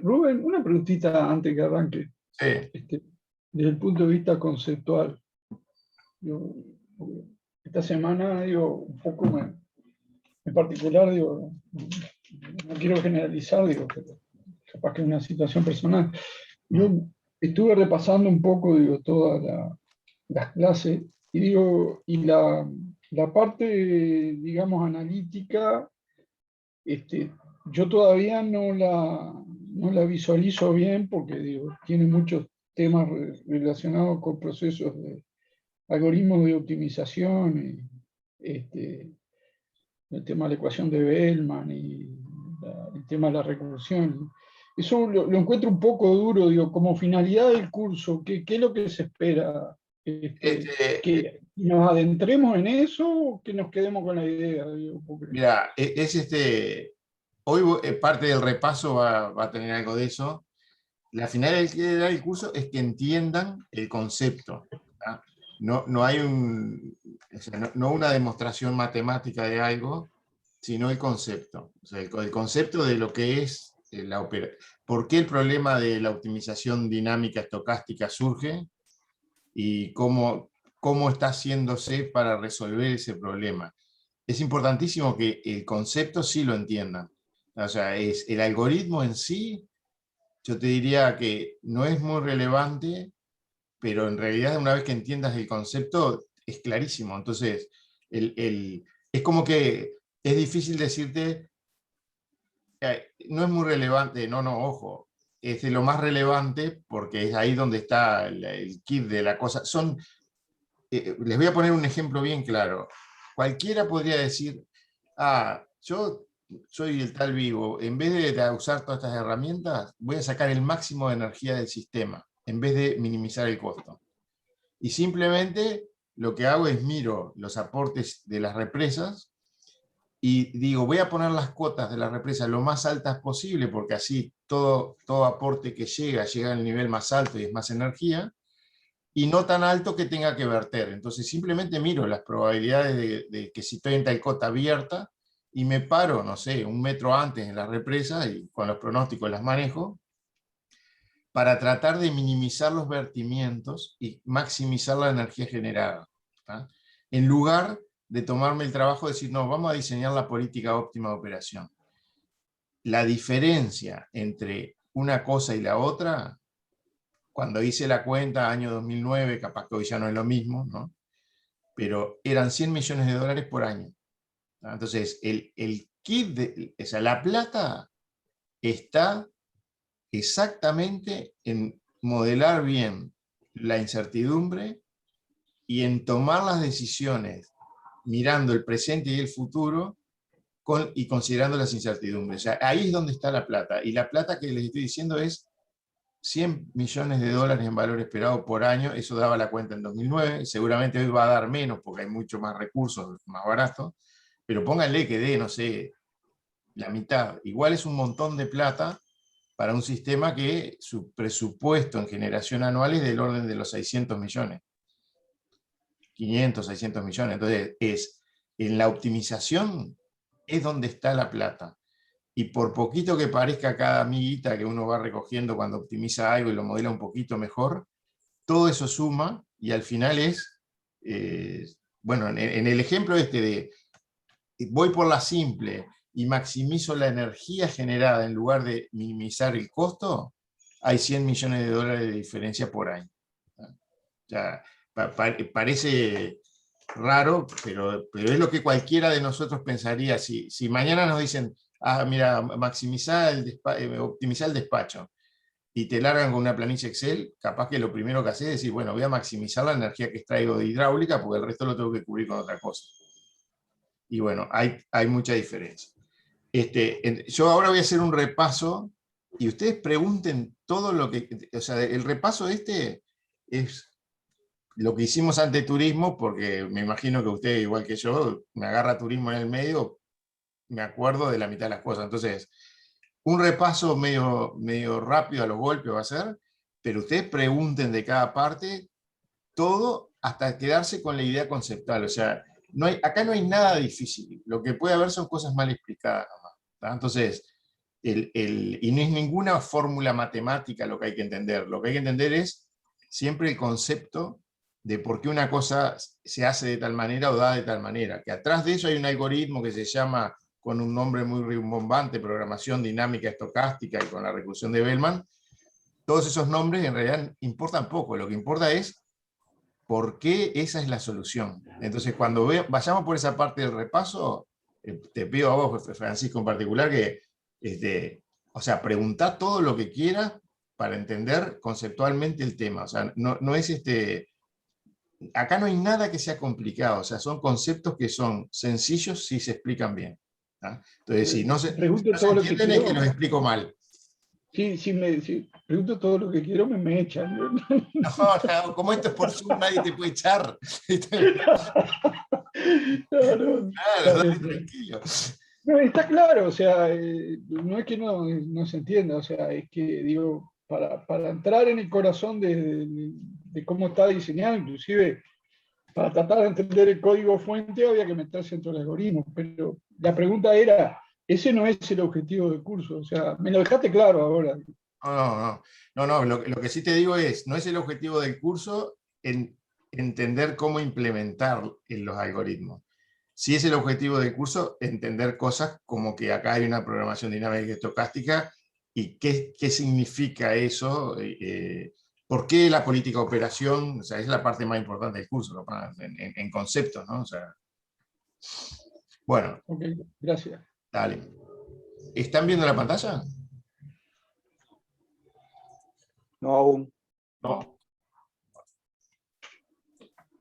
Rubén, una preguntita antes que arranque. Sí. Desde el punto de vista conceptual. Yo, esta semana, un poco en particular, no quiero generalizar, pero capaz que es una situación personal. Yo estuve repasando un poco, todas las clases, y la parte, digamos, analítica, yo todavía no la visualizo bien porque tiene muchos temas relacionados con procesos de algoritmos de optimización, el tema de la ecuación de Bellman y el tema de la recursión. Eso lo encuentro un poco duro, como finalidad del curso. ¿Qué es lo que se espera? ¿Que nos adentremos en eso o que nos quedemos con la idea? Mira, hoy parte del repaso va a tener algo de eso. La finalidad del curso es que entiendan el concepto. ¿Ah? No hay o sea, no una demostración matemática de algo, sino el concepto. O sea, el concepto de lo que es la operación. ¿Por qué el problema de la optimización dinámica estocástica surge? Y cómo está haciéndose para resolver ese problema. Es importantísimo que el concepto sí lo entiendan. O sea, el algoritmo en sí, yo te diría que no es muy relevante, pero en realidad una vez que entiendas el concepto es clarísimo. Entonces, es como que es difícil decirte, no es muy relevante, ojo, es de lo más relevante porque es ahí donde está el kit de la cosa. Les voy a poner un ejemplo bien claro. Cualquiera podría decir, yo soy el tal Vivo, en vez de usar todas estas herramientas, voy a sacar el máximo de energía del sistema, en vez de minimizar el costo. Y simplemente lo que hago es miro los aportes de las represas y digo, voy a poner las cuotas de las represas lo más altas posible, porque así todo aporte que llega al nivel más alto y es más energía, y no tan alto que tenga que verter. Entonces simplemente miro las probabilidades de que si estoy en tal cota abierta y me paro, no sé, 1 metro antes en la represa y con los pronósticos las manejo para tratar de minimizar los vertimientos y maximizar la energía generada. ¿Tá? En lugar de tomarme el trabajo de decir, no, vamos a diseñar la política óptima de operación. La diferencia entre una cosa y la otra, cuando hice la cuenta, año 2009, capaz que hoy ya no es lo mismo, ¿no? Pero eran 100 millones de dólares por año. ¿No? Entonces, el kit, o sea, la plata está exactamente en modelar bien la incertidumbre y en tomar las decisiones mirando el presente y el futuro y considerando las incertidumbres. O sea, ahí es donde está la plata. Y la plata que les estoy diciendo es 100 millones de dólares en valor esperado por año. Eso daba la cuenta en 2009. Seguramente hoy va a dar menos porque hay mucho más recursos, más baratos. Pero pónganle que dé, no sé, la mitad. Igual es un montón de plata para un sistema que su presupuesto en generación anual es del orden de los 600 millones. 500, 600 millones. Entonces, en la optimización es donde está la plata. Y por poquito que parezca cada amiguita que uno va recogiendo cuando optimiza algo y lo modela un poquito mejor, todo eso suma y al final bueno, en el ejemplo de voy por la simple y maximizo la energía generada en lugar de minimizar el costo, hay 100 millones de dólares de diferencia por año. O sea, parece raro, pero es lo que cualquiera de nosotros pensaría. Si mañana nos dicen, mira, optimizar el despacho, y te largan con una planilla Excel, capaz que lo primero que haces es decir, bueno, voy a maximizar la energía que extraigo de hidráulica porque el resto lo tengo que cubrir con otra cosa. Y bueno, hay mucha diferencia. Yo ahora voy a hacer un repaso y ustedes pregunten todo lo que... O sea, el repaso es lo que hicimos ante turismo, porque me imagino que usted, igual que yo, me agarra turismo en el medio, me acuerdo de la mitad de las cosas. Entonces, un repaso medio rápido a los golpes va a ser, pero ustedes pregunten de cada parte todo hasta quedarse con la idea conceptual. O sea, acá no hay nada difícil. Lo que puede haber son cosas mal explicadas nomás, ¿tá? Entonces, y no es ninguna fórmula matemática lo que hay que entender. Lo que hay que entender es siempre el concepto de por qué una cosa se hace de tal manera o da de tal manera. Que atrás de eso hay un algoritmo que se llama, con un nombre muy rimbombante, programación dinámica estocástica y con la recursión de Bellman. Todos esos nombres en realidad importan poco. Lo que importa es por qué esa es la solución. Entonces, cuando vayamos por esa parte del repaso, te pido a vos, Francisco, en particular, que o sea, preguntá todo lo que quieras para entender conceptualmente el tema. O sea, no es acá no hay nada que sea complicado, o sea, son conceptos que son sencillos si se explican bien. ¿Ah? Entonces, si no Pregunto no se todo lo que entienden es que quiero. los explico mal. Si pregunto todo lo que quiero, me echan. No, como esto es por Zoom, nadie te puede echar. No, no, Claro, está dale bien. tranquilo. No, está claro, o sea, no es que no se entienda, o sea, es que, digo, para entrar en el corazón de cómo está diseñado, inclusive para tratar de entender el código fuente había que meterse dentro del algoritmo, pero la pregunta era, ese no es el objetivo del curso, o sea, me lo dejaste claro ahora. No, lo que sí te digo es, no es el objetivo del curso en entender cómo implementar en los algoritmos. Sí es el objetivo del curso entender cosas como que acá hay una programación dinámica y estocástica y qué significa eso, por qué la política de operación, o sea, es la parte más importante del curso, ¿no? En conceptos, ¿no? O sea, bueno, Ok, gracias. dale. ¿Están viendo la pantalla? No aún. No.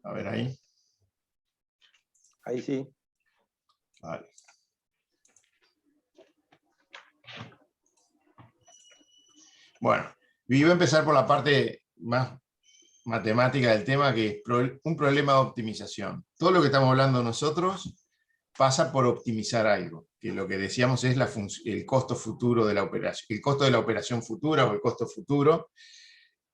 A ver ahí. Ahí sí. Vale. Bueno, y voy a empezar por la parte más matemática del tema, que es un problema de optimización. Todo lo que estamos hablando nosotros pasa por optimizar algo, que lo que decíamos es el costo futuro de la operación, el costo de la operación futura o el costo futuro,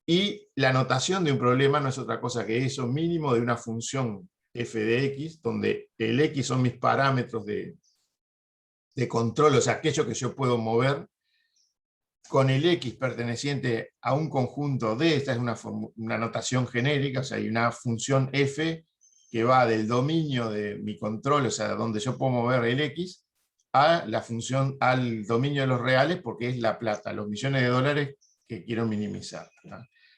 y la notación de un problema no es otra cosa que eso, mínimo de una función f de x, donde el x son mis parámetros de control, o sea, aquello que yo puedo mover, con el X perteneciente a un conjunto D, esta es una notación genérica, o sea, hay una función F que va del dominio de mi control, o sea, donde yo puedo mover el X, a la función, al dominio de los reales, porque es la plata, los millones de dólares que quiero minimizar, ¿no?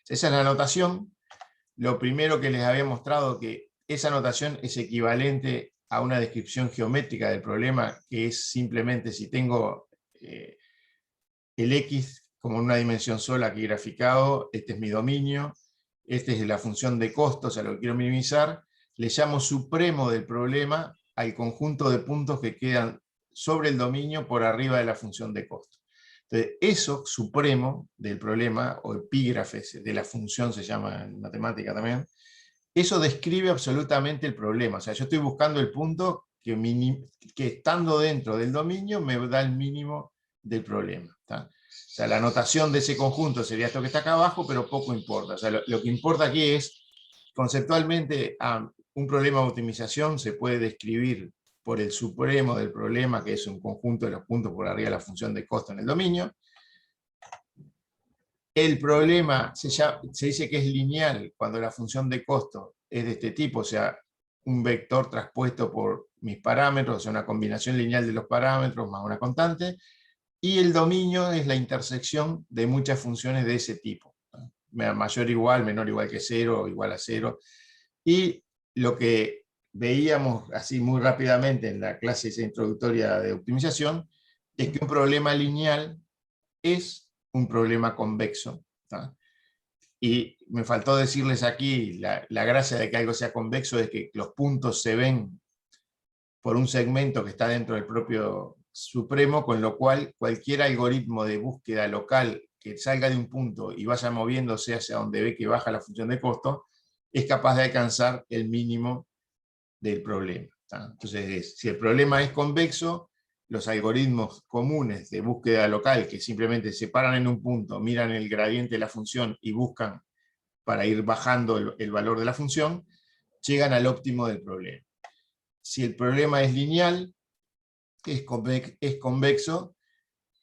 Esa es la notación. Lo primero que les había mostrado, que esa notación es equivalente a una descripción geométrica del problema, que es simplemente si tengo el X como una dimensión sola aquí graficado, este es mi dominio, esta es la función de costo, o sea, lo que quiero minimizar, le llamo supremo del problema al conjunto de puntos que quedan sobre el dominio por arriba de la función de costo. Entonces, eso supremo del problema, o epígrafes de la función se llama en matemática también, eso describe absolutamente el problema. O sea, yo estoy buscando el punto que estando dentro del dominio me da el mínimo del problema. ¿Tá? O sea, la notación de ese conjunto sería esto que está acá abajo, pero poco importa. O sea, lo que importa aquí es, conceptualmente, un problema de optimización se puede describir por el supremo del problema, que es un conjunto de los puntos por arriba de la función de costo en el dominio. El problema se dice que es lineal cuando la función de costo es de este tipo, o sea, un vector traspuesto por mis parámetros, o sea, una combinación lineal de los parámetros más una constante, y el dominio es la intersección de muchas funciones de ese tipo, ¿no? Mayor igual, menor igual que 0, igual a 0. Y lo que veíamos así muy rápidamente en la clase esa introductoria de optimización, es que un problema lineal es un problema convexo. ¿Tá? Y me faltó decirles aquí, la gracia de que algo sea convexo es que los puntos se ven por un segmento que está dentro del propio supremo, con lo cual cualquier algoritmo de búsqueda local que salga de un punto y vaya moviéndose hacia donde ve que baja la función de costo, es capaz de alcanzar el mínimo del problema. ¿Tá? Entonces, si el problema es convexo, los algoritmos comunes de búsqueda local, que simplemente se paran en un punto, miran el gradiente de la función y buscan para ir bajando el valor de la función, llegan al óptimo del problema. Si el problema es lineal, es convexo,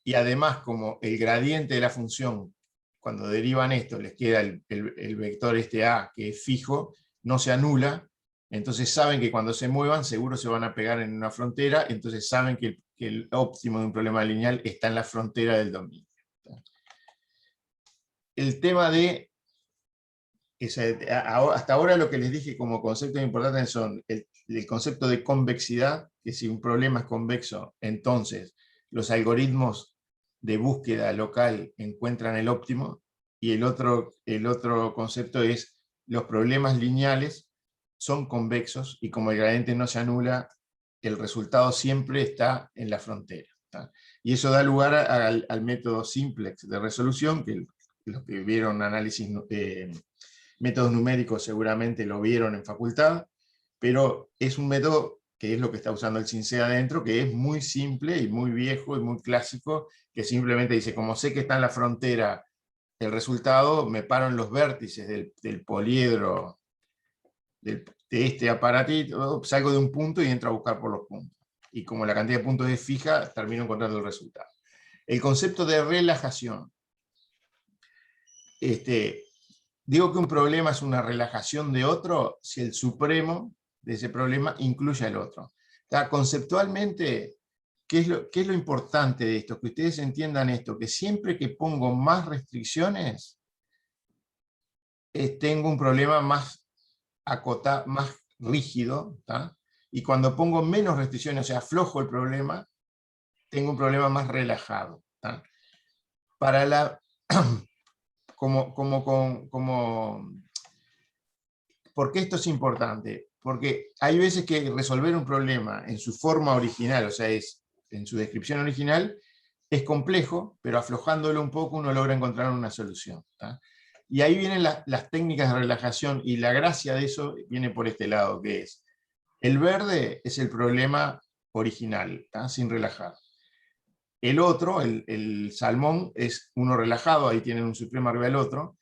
y además como el gradiente de la función, cuando derivan esto, les queda el vector este A, que es fijo, no se anula, entonces saben que cuando se muevan seguro se van a pegar en una frontera, entonces saben que el óptimo de un problema lineal está en la frontera del dominio. El tema de, hasta ahora lo que les dije como conceptos importantes son el concepto de convexidad, que si un problema es convexo, entonces los algoritmos de búsqueda local encuentran el óptimo, y el otro concepto es los problemas lineales son convexos, y como el gradiente no se anula, el resultado siempre está en la frontera. Y eso da lugar al método simplex de resolución, que los que vieron análisis, métodos numéricos seguramente lo vieron en facultad, pero es un método que es lo que está usando el CINCE adentro, que es muy simple y muy viejo y muy clásico, que simplemente dice, como sé que está en la frontera el resultado, me paro en los vértices del poliedro de este aparatito, salgo de un punto y entro a buscar por los puntos. Y como la cantidad de puntos es fija, termino encontrando el resultado. El concepto de relajación. Digo que un problema es una relajación de otro si el supremo de ese problema incluye al otro. Conceptualmente, ¿qué es lo importante de esto? Que ustedes entiendan esto, que siempre que pongo más restricciones, tengo un problema más acotado, más rígido, ¿tá? Y cuando pongo menos restricciones, o sea, aflojo el problema, tengo un problema más relajado, ¿tá? Para la... ¿Por qué esto es importante? Porque hay veces que resolver un problema en su forma original, o sea, en su descripción original, es complejo, pero aflojándolo un poco uno logra encontrar una solución, ¿tá? Y ahí vienen las técnicas de relajación, y la gracia de eso viene por este lado, que es, el verde es el problema original, ¿tá? Sin relajar. El otro, el salmón, es uno relajado, ahí tienen un supremo arriba del otro.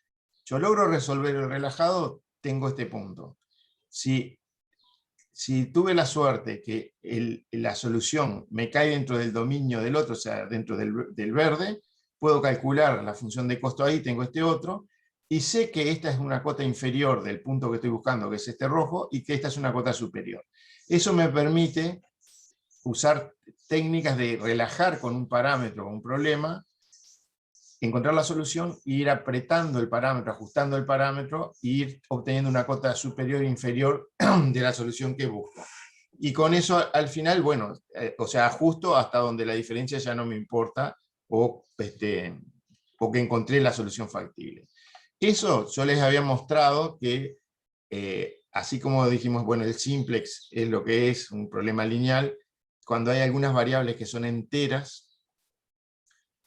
Yo logro resolver el relajado, tengo este punto. Si tuve la suerte que la solución me cae dentro del dominio del otro, o sea, dentro del verde, puedo calcular la función de costo ahí, tengo este otro, y sé que esta es una cota inferior del punto que estoy buscando, que es este rojo, y que esta es una cota superior. Eso me permite usar técnicas de relajar con un parámetro o un problema, encontrar la solución e ir apretando el parámetro, ajustando el parámetro, e ir obteniendo una cota superior e inferior de la solución que busco. Y con eso al final, bueno, o sea, ajusto hasta donde la diferencia ya no me importa, o que encontré la solución factible. Eso yo les había mostrado que, así como dijimos, bueno, el simplex es lo que es un problema lineal, cuando hay algunas variables que son enteras,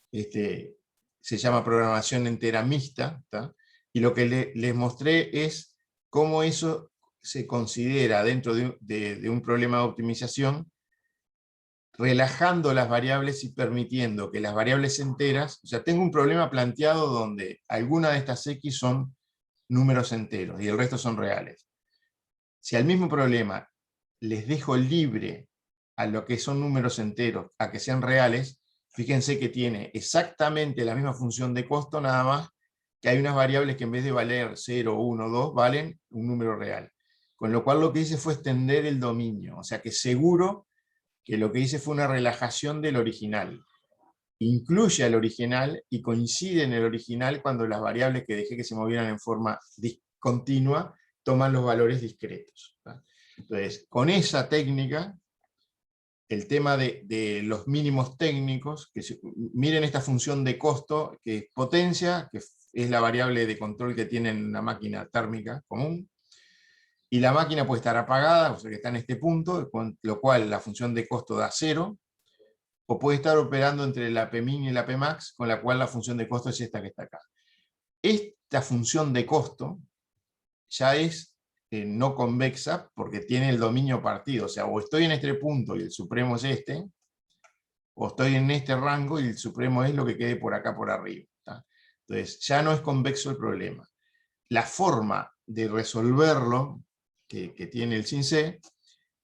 se llama programación entera mixta, ¿tá? Y lo que les mostré es cómo eso se considera dentro de un problema de optimización, relajando las variables y permitiendo que las variables enteras, o sea, tengo un problema planteado donde alguna de estas X son números enteros y el resto son reales. Si al mismo problema les dejo libre a lo que son números enteros, a que sean reales, fíjense que tiene exactamente la misma función de costo, nada más que hay unas variables que en vez de valer 0, 1, 2, valen un número real. Con lo cual lo que hice fue extender el dominio, o sea que seguro que lo que hice fue una relajación del original. Incluye al original y coincide en el original cuando las variables que dejé que se movieran en forma discontinua toman los valores discretos. Entonces, con esa técnica, el tema de los mínimos técnicos, miren esta función de costo, que es potencia, que es la variable de control que tiene una máquina térmica común, y la máquina puede estar apagada, o sea que está en este punto, con lo cual la función de costo da 0, o puede estar operando entre la Pmin y la Pmax, con la cual la función de costo es esta que está acá. Esta función de costo ya es no convexa porque tiene el dominio partido, o sea, o estoy en este punto y el supremo es este, o estoy en este rango y el supremo es lo que quede por acá por arriba, ¿tá? Entonces ya no es convexo el problema. La forma de resolverlo que tiene el CINCE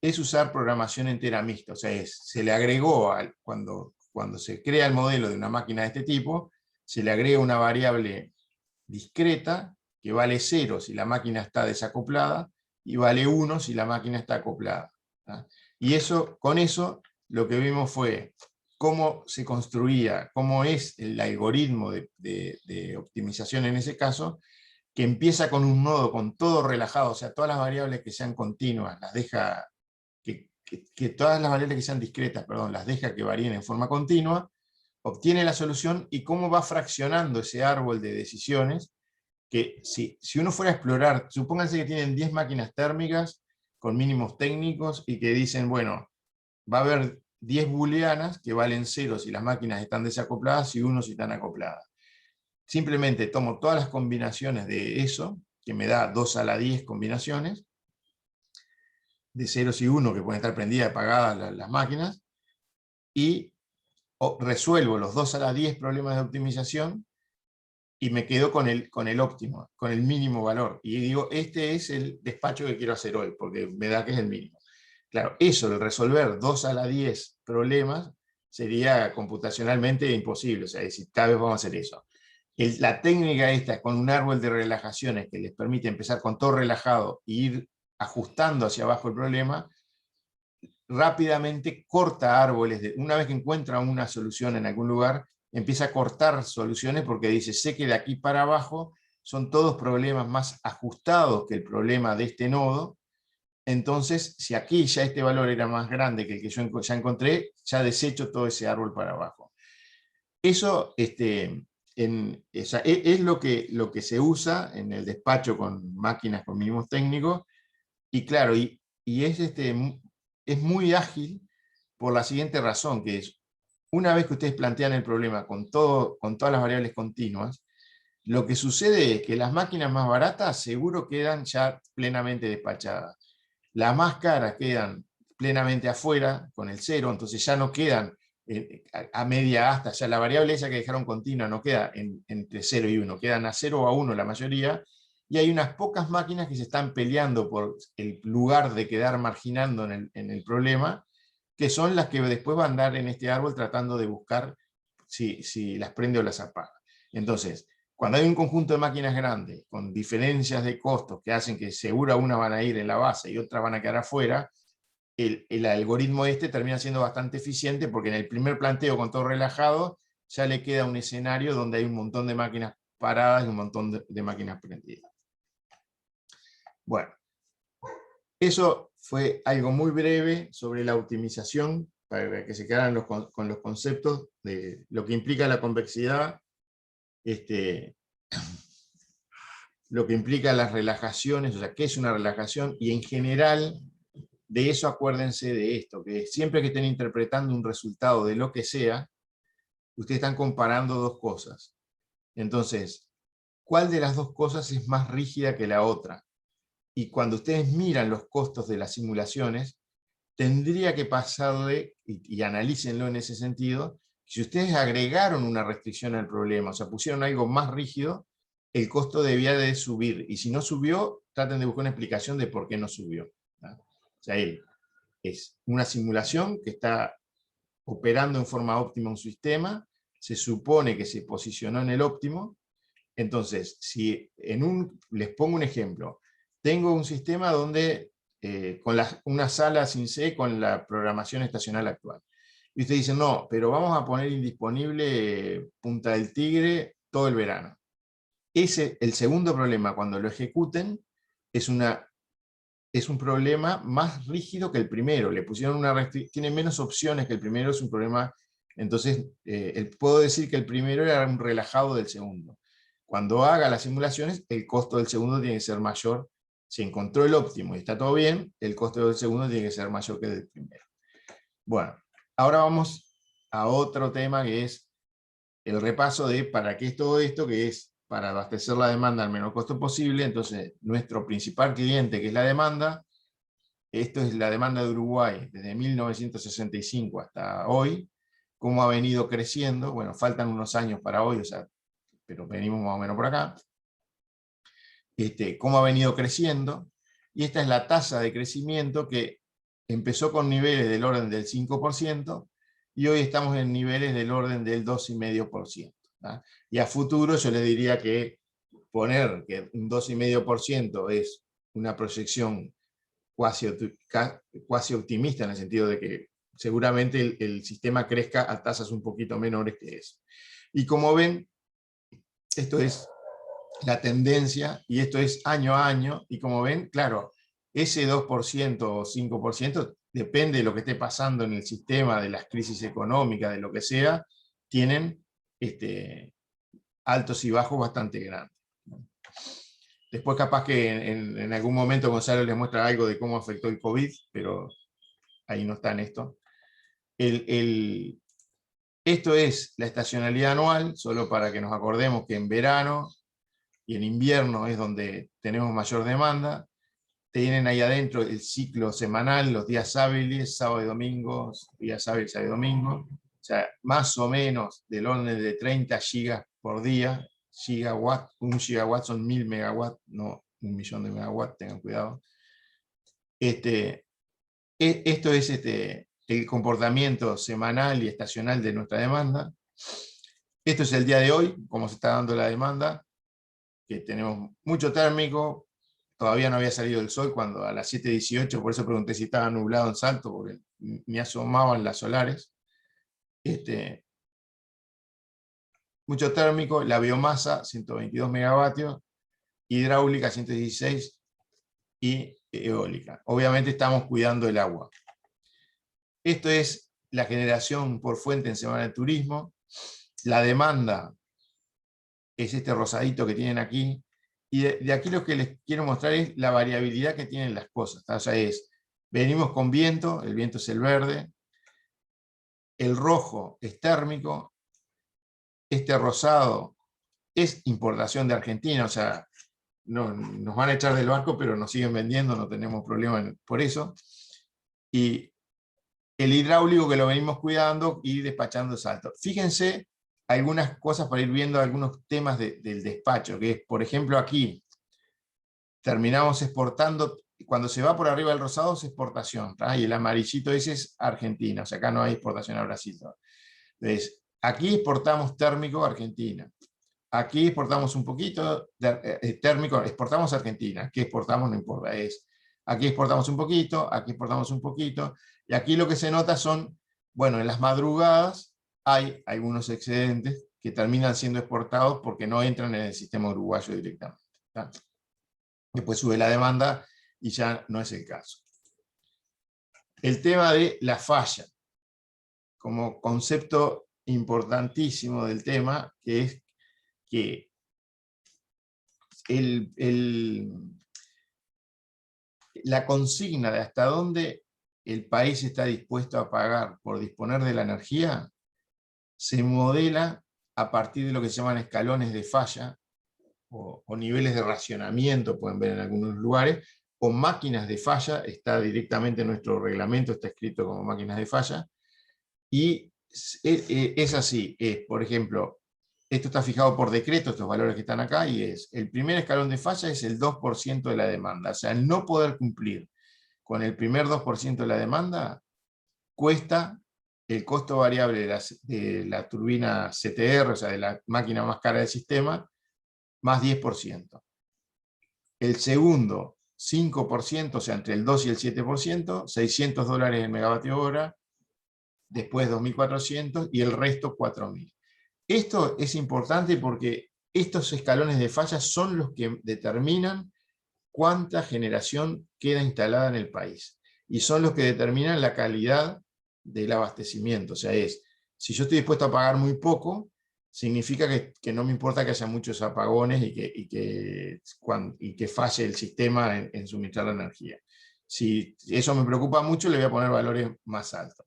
es usar programación entera mixta, o sea, se le agregó cuando cuando se crea el modelo de una máquina de este tipo, se le agrega una variable discreta que vale 0 si la máquina está desacoplada y vale 1 si la máquina está acoplada. ¿Tá? Y eso, con eso lo que vimos fue cómo se construía, cómo es el algoritmo de optimización en ese caso, que empieza con un nodo con todo relajado, o sea, todas las variables que sean continuas, las deja, que todas las variables que sean discretas, perdón, las deja que varíen en forma continua, obtiene la solución y cómo va fraccionando ese árbol de decisiones, que si uno fuera a explorar, supónganse que tienen 10 máquinas térmicas con mínimos técnicos y que dicen, bueno, va a haber 10 booleanas que valen 0 si las máquinas están desacopladas y 1 si están acopladas. Simplemente tomo todas las combinaciones de eso, que me da 2 a la 10 combinaciones, de ceros y 1 que pueden estar prendidas y apagadas las máquinas, y resuelvo los 2 a la 10 problemas de optimización, y me quedo con el óptimo, con el mínimo valor. Y digo, este es el despacho que quiero hacer hoy, porque me da que es el mínimo. Claro, eso, el resolver 2 a la 10 problemas, sería computacionalmente imposible. O sea, si cada vez vamos a hacer eso. La técnica esta, con un árbol de relajaciones que les permite empezar con todo relajado e ir ajustando hacia abajo el problema, rápidamente corta árboles. Una vez que encuentra una solución en algún lugar, empieza a cortar soluciones porque dice, sé que de aquí para abajo son todos problemas más ajustados que el problema de este nodo, entonces si aquí ya este valor era más grande que el que yo ya encontré, ya desecho todo ese árbol para abajo. Eso es lo que se usa en el despacho con máquinas con mínimos técnicos, y claro, y es muy ágil por la siguiente razón, que es, una vez que ustedes plantean el problema con todas las variables continuas, lo que sucede es que las máquinas más baratas seguro quedan ya plenamente despachadas. Las más caras quedan plenamente afuera, con el 0, entonces ya no quedan a media asta, ya la variable esa que dejaron continua no queda entre 0 y 1, quedan a 0 o a 1 la mayoría, y hay unas pocas máquinas que se están peleando por el lugar de quedar marginando en el que son las que después van a andar en este árbol tratando de buscar si las prende o las apaga. Entonces, cuando hay un conjunto de máquinas grandes, con diferencias de costos que hacen que seguro una van a ir en la base y otras van a quedar afuera, el algoritmo termina siendo bastante eficiente, porque en el primer planteo con todo relajado, ya le queda un escenario donde hay un montón de máquinas paradas y un montón de máquinas prendidas. Bueno, eso fue algo muy breve sobre la optimización, para que se quedaran con los conceptos de lo que implica la convexidad, lo que implica las relajaciones, o sea, qué es una relajación, y en general, de eso acuérdense de esto, que siempre que estén interpretando un resultado de lo que sea, ustedes están comparando dos cosas. Entonces, ¿cuál de las dos cosas es más rígida que la otra? Y cuando ustedes miran los costos de las simulaciones, tendría que pasarle, y analícenlo en ese sentido, si ustedes agregaron una restricción al problema, o sea, pusieron algo más rígido, el costo debía de subir, y si no subió, traten de buscar una explicación de por qué no subió. ¿No? O sea, es una simulación que está operando en forma óptima un sistema, se supone que se posicionó en el óptimo. Entonces, si les pongo un ejemplo, tengo un sistema donde, con una sala sin C con la programación estacional actual, y ustedes dicen, no, pero vamos a poner indisponible Punta del Tigre todo el verano. El segundo problema, cuando lo ejecuten, es un problema más rígido que el primero. Le pusieron tiene menos opciones que el primero, es un problema. Entonces, puedo decir que el primero era un relajado del segundo. Cuando haga las simulaciones, el costo del segundo tiene que ser mayor. Si encontró el óptimo y está todo bien, el costo del segundo tiene que ser mayor que el del primero. Bueno, ahora vamos a otro tema, que es el repaso de para qué es todo esto, que es para abastecer la demanda al menor costo posible. Entonces, nuestro principal cliente, que es la demanda, esto es la demanda de Uruguay desde 1965 hasta hoy, cómo ha venido creciendo. Bueno, faltan unos años para hoy, o sea, pero venimos más o menos por acá. Cómo ha venido creciendo, y esta es la tasa de crecimiento, que empezó con niveles del orden del 5%, y hoy estamos en niveles del orden del 2,5%. Y a futuro yo le diría que poner que un 2,5% es una proyección cuasi optimista, en el sentido de que seguramente el sistema crezca a tasas un poquito menores que eso. Y como ven, esto es la tendencia, y esto es año a año, y como ven, claro, ese 2% o 5%, depende de lo que esté pasando en el sistema, de las crisis económicas, de lo que sea, tienen altos y bajos bastante grandes. Después capaz que en algún momento Gonzalo les muestra algo de cómo afectó el COVID, pero ahí no está en esto. Esto es la estacionalidad anual, solo para que nos acordemos que en verano y en invierno es donde tenemos mayor demanda. Tienen ahí adentro el ciclo semanal, los días hábiles, sábado y domingo, días hábiles, sábado y domingo. O sea, más o menos del orden de 30 gigas por día. Gigawatt, 1 gigawatt son 1000 megawatts, no 1.000.000 de megawatts, tengan cuidado. Esto es el comportamiento semanal y estacional de nuestra demanda. Esto es el día de hoy, cómo se está dando la demanda, que tenemos mucho térmico, todavía no había salido el sol cuando a las 7:18, por eso pregunté si estaba nublado en Salto, porque ni asomaban las solares. Mucho térmico, la biomasa 122 megavatios, hidráulica 116 y eólica. Obviamente estamos cuidando el agua. Esto es la generación por fuente en semana de turismo. La demanda es este rosadito que tienen aquí. Y de aquí lo que les quiero mostrar es la variabilidad que tienen las cosas. O sea, venimos con viento, el viento es el verde, el rojo es térmico, este rosado es importación de Argentina, o sea, no, nos van a echar del barco, pero nos siguen vendiendo, no tenemos problema por eso. Y el hidráulico que lo venimos cuidando y despachando Salto. Fíjense algunas cosas para ir viendo algunos temas del despacho, que es, por ejemplo, aquí terminamos exportando, cuando se va por arriba del rosado es exportación, y el amarillito ese es Argentina, o sea, acá no hay exportación a Brasil. Entonces, aquí exportamos térmico a Argentina, aquí exportamos un poquito de térmico, exportamos a Argentina, aquí exportamos no importa, aquí exportamos un poquito, aquí exportamos un poquito, y aquí lo que se nota son, bueno, en las madrugadas hay algunos excedentes que terminan siendo exportados porque no entran en el sistema uruguayo directamente. Después sube la demanda y ya no es el caso. El tema de la falla, como concepto importantísimo del tema, que es que la consigna de hasta dónde el país está dispuesto a pagar por disponer de la energía se modela a partir de lo que se llaman escalones de falla o niveles de racionamiento, pueden ver en algunos lugares, o máquinas de falla, está directamente en nuestro reglamento, está escrito como máquinas de falla, y es así, por ejemplo, esto está fijado por decreto, estos valores que están acá, y el primer escalón de falla es el 2% de la demanda, o sea, el no poder cumplir con el primer 2% de la demanda, cuesta el costo variable de la turbina CTR, o sea, de la máquina más cara del sistema, más 10%. El segundo, 5%, o sea, entre el 2 y el 7%, $600 el megavatio hora, después 2.400 y el resto 4.000. Esto es importante porque estos escalones de falla son los que determinan cuánta generación queda instalada en el país y son los que determinan la calidad del abastecimiento. O sea, si yo estoy dispuesto a pagar muy poco, significa que no me importa que haya muchos apagones y que falle el sistema en suministrar la energía. Si eso me preocupa mucho, le voy a poner valores más altos.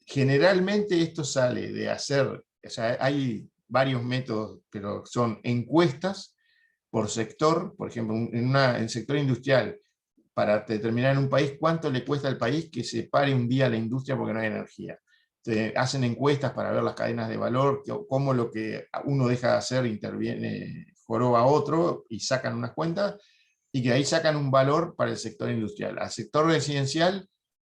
Generalmente esto sale de hacer, o sea, hay varios métodos, pero son encuestas por sector, por ejemplo, en el sector industrial, para determinar en un país cuánto le cuesta al país que se pare un día la industria porque no hay energía. Hacen encuestas para ver las cadenas de valor, cómo lo que uno deja de hacer interviene, joroba a otro, y sacan unas cuentas, y que ahí sacan un valor para el sector industrial. Al sector residencial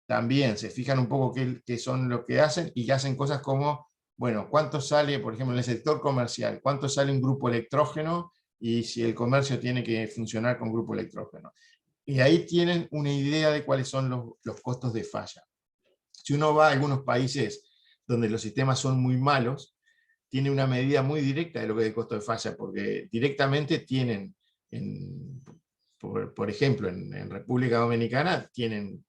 también se fijan un poco qué son lo que hacen, y hacen cosas como, bueno, cuánto sale, por ejemplo, en el sector comercial, cuánto sale un grupo electrógeno, y si el comercio tiene que funcionar con grupo electrógeno. Y ahí tienen una idea de cuáles son los costos de falla. Si uno va a algunos países donde los sistemas son muy malos, tiene una medida muy directa de lo que es el costo de falla, porque directamente tienen, por ejemplo, en República Dominicana, tienen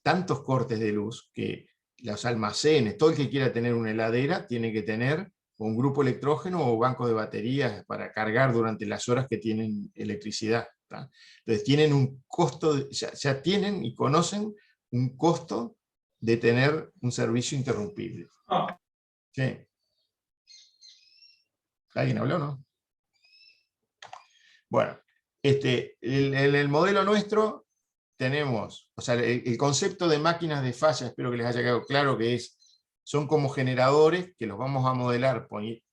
tantos cortes de luz que los almacenes, todo el que quiera tener una heladera, tiene que tener un grupo electrógeno o banco de baterías para cargar durante las horas que tienen electricidad. ¿tá? Entonces tienen un costo, ya tienen y conocen un costo de tener un servicio interrumpible. ¿Sí? ¿Alguien habló, no? Bueno, el modelo nuestro tenemos, o sea, el concepto de máquinas de falla, espero que les haya quedado claro, que son como generadores que los vamos a modelar,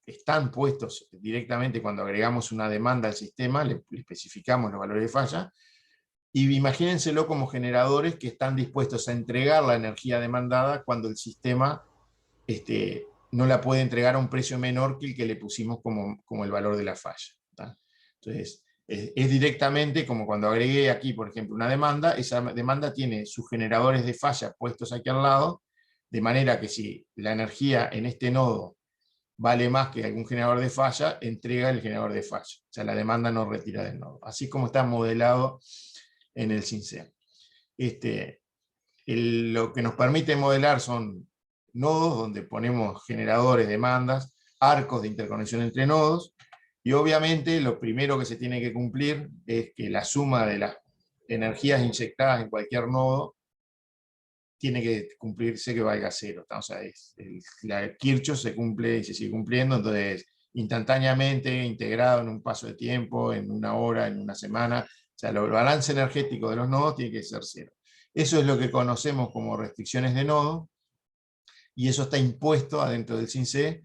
están puestos directamente cuando agregamos una demanda al sistema, le especificamos los valores de falla, y imagínenselo como generadores que están dispuestos a entregar la energía demandada cuando el sistema no la puede entregar a un precio menor que el que le pusimos como el valor de la falla. ¿tá? Entonces, es directamente como cuando agregué aquí, por ejemplo, una demanda, esa demanda tiene sus generadores de falla puestos aquí al lado, de manera que si la energía en este nodo vale más que algún generador de falla, entrega el generador de falla. O sea, la demanda no retira del nodo. Así como está modelado en el SYNCEM. Lo que nos permite modelar son nodos donde ponemos generadores, demandas, arcos de interconexión entre nodos, y obviamente lo primero que se tiene que cumplir es que la suma de las energías inyectadas en cualquier nodo tiene que cumplirse que valga cero. O sea, la Kirchhoff se cumple y se sigue cumpliendo, entonces instantáneamente, integrado en un paso de tiempo, en una hora, en una semana, o sea, el balance energético de los nodos tiene que ser cero. Eso es lo que conocemos como restricciones de nodo, y eso está impuesto adentro del SYNC.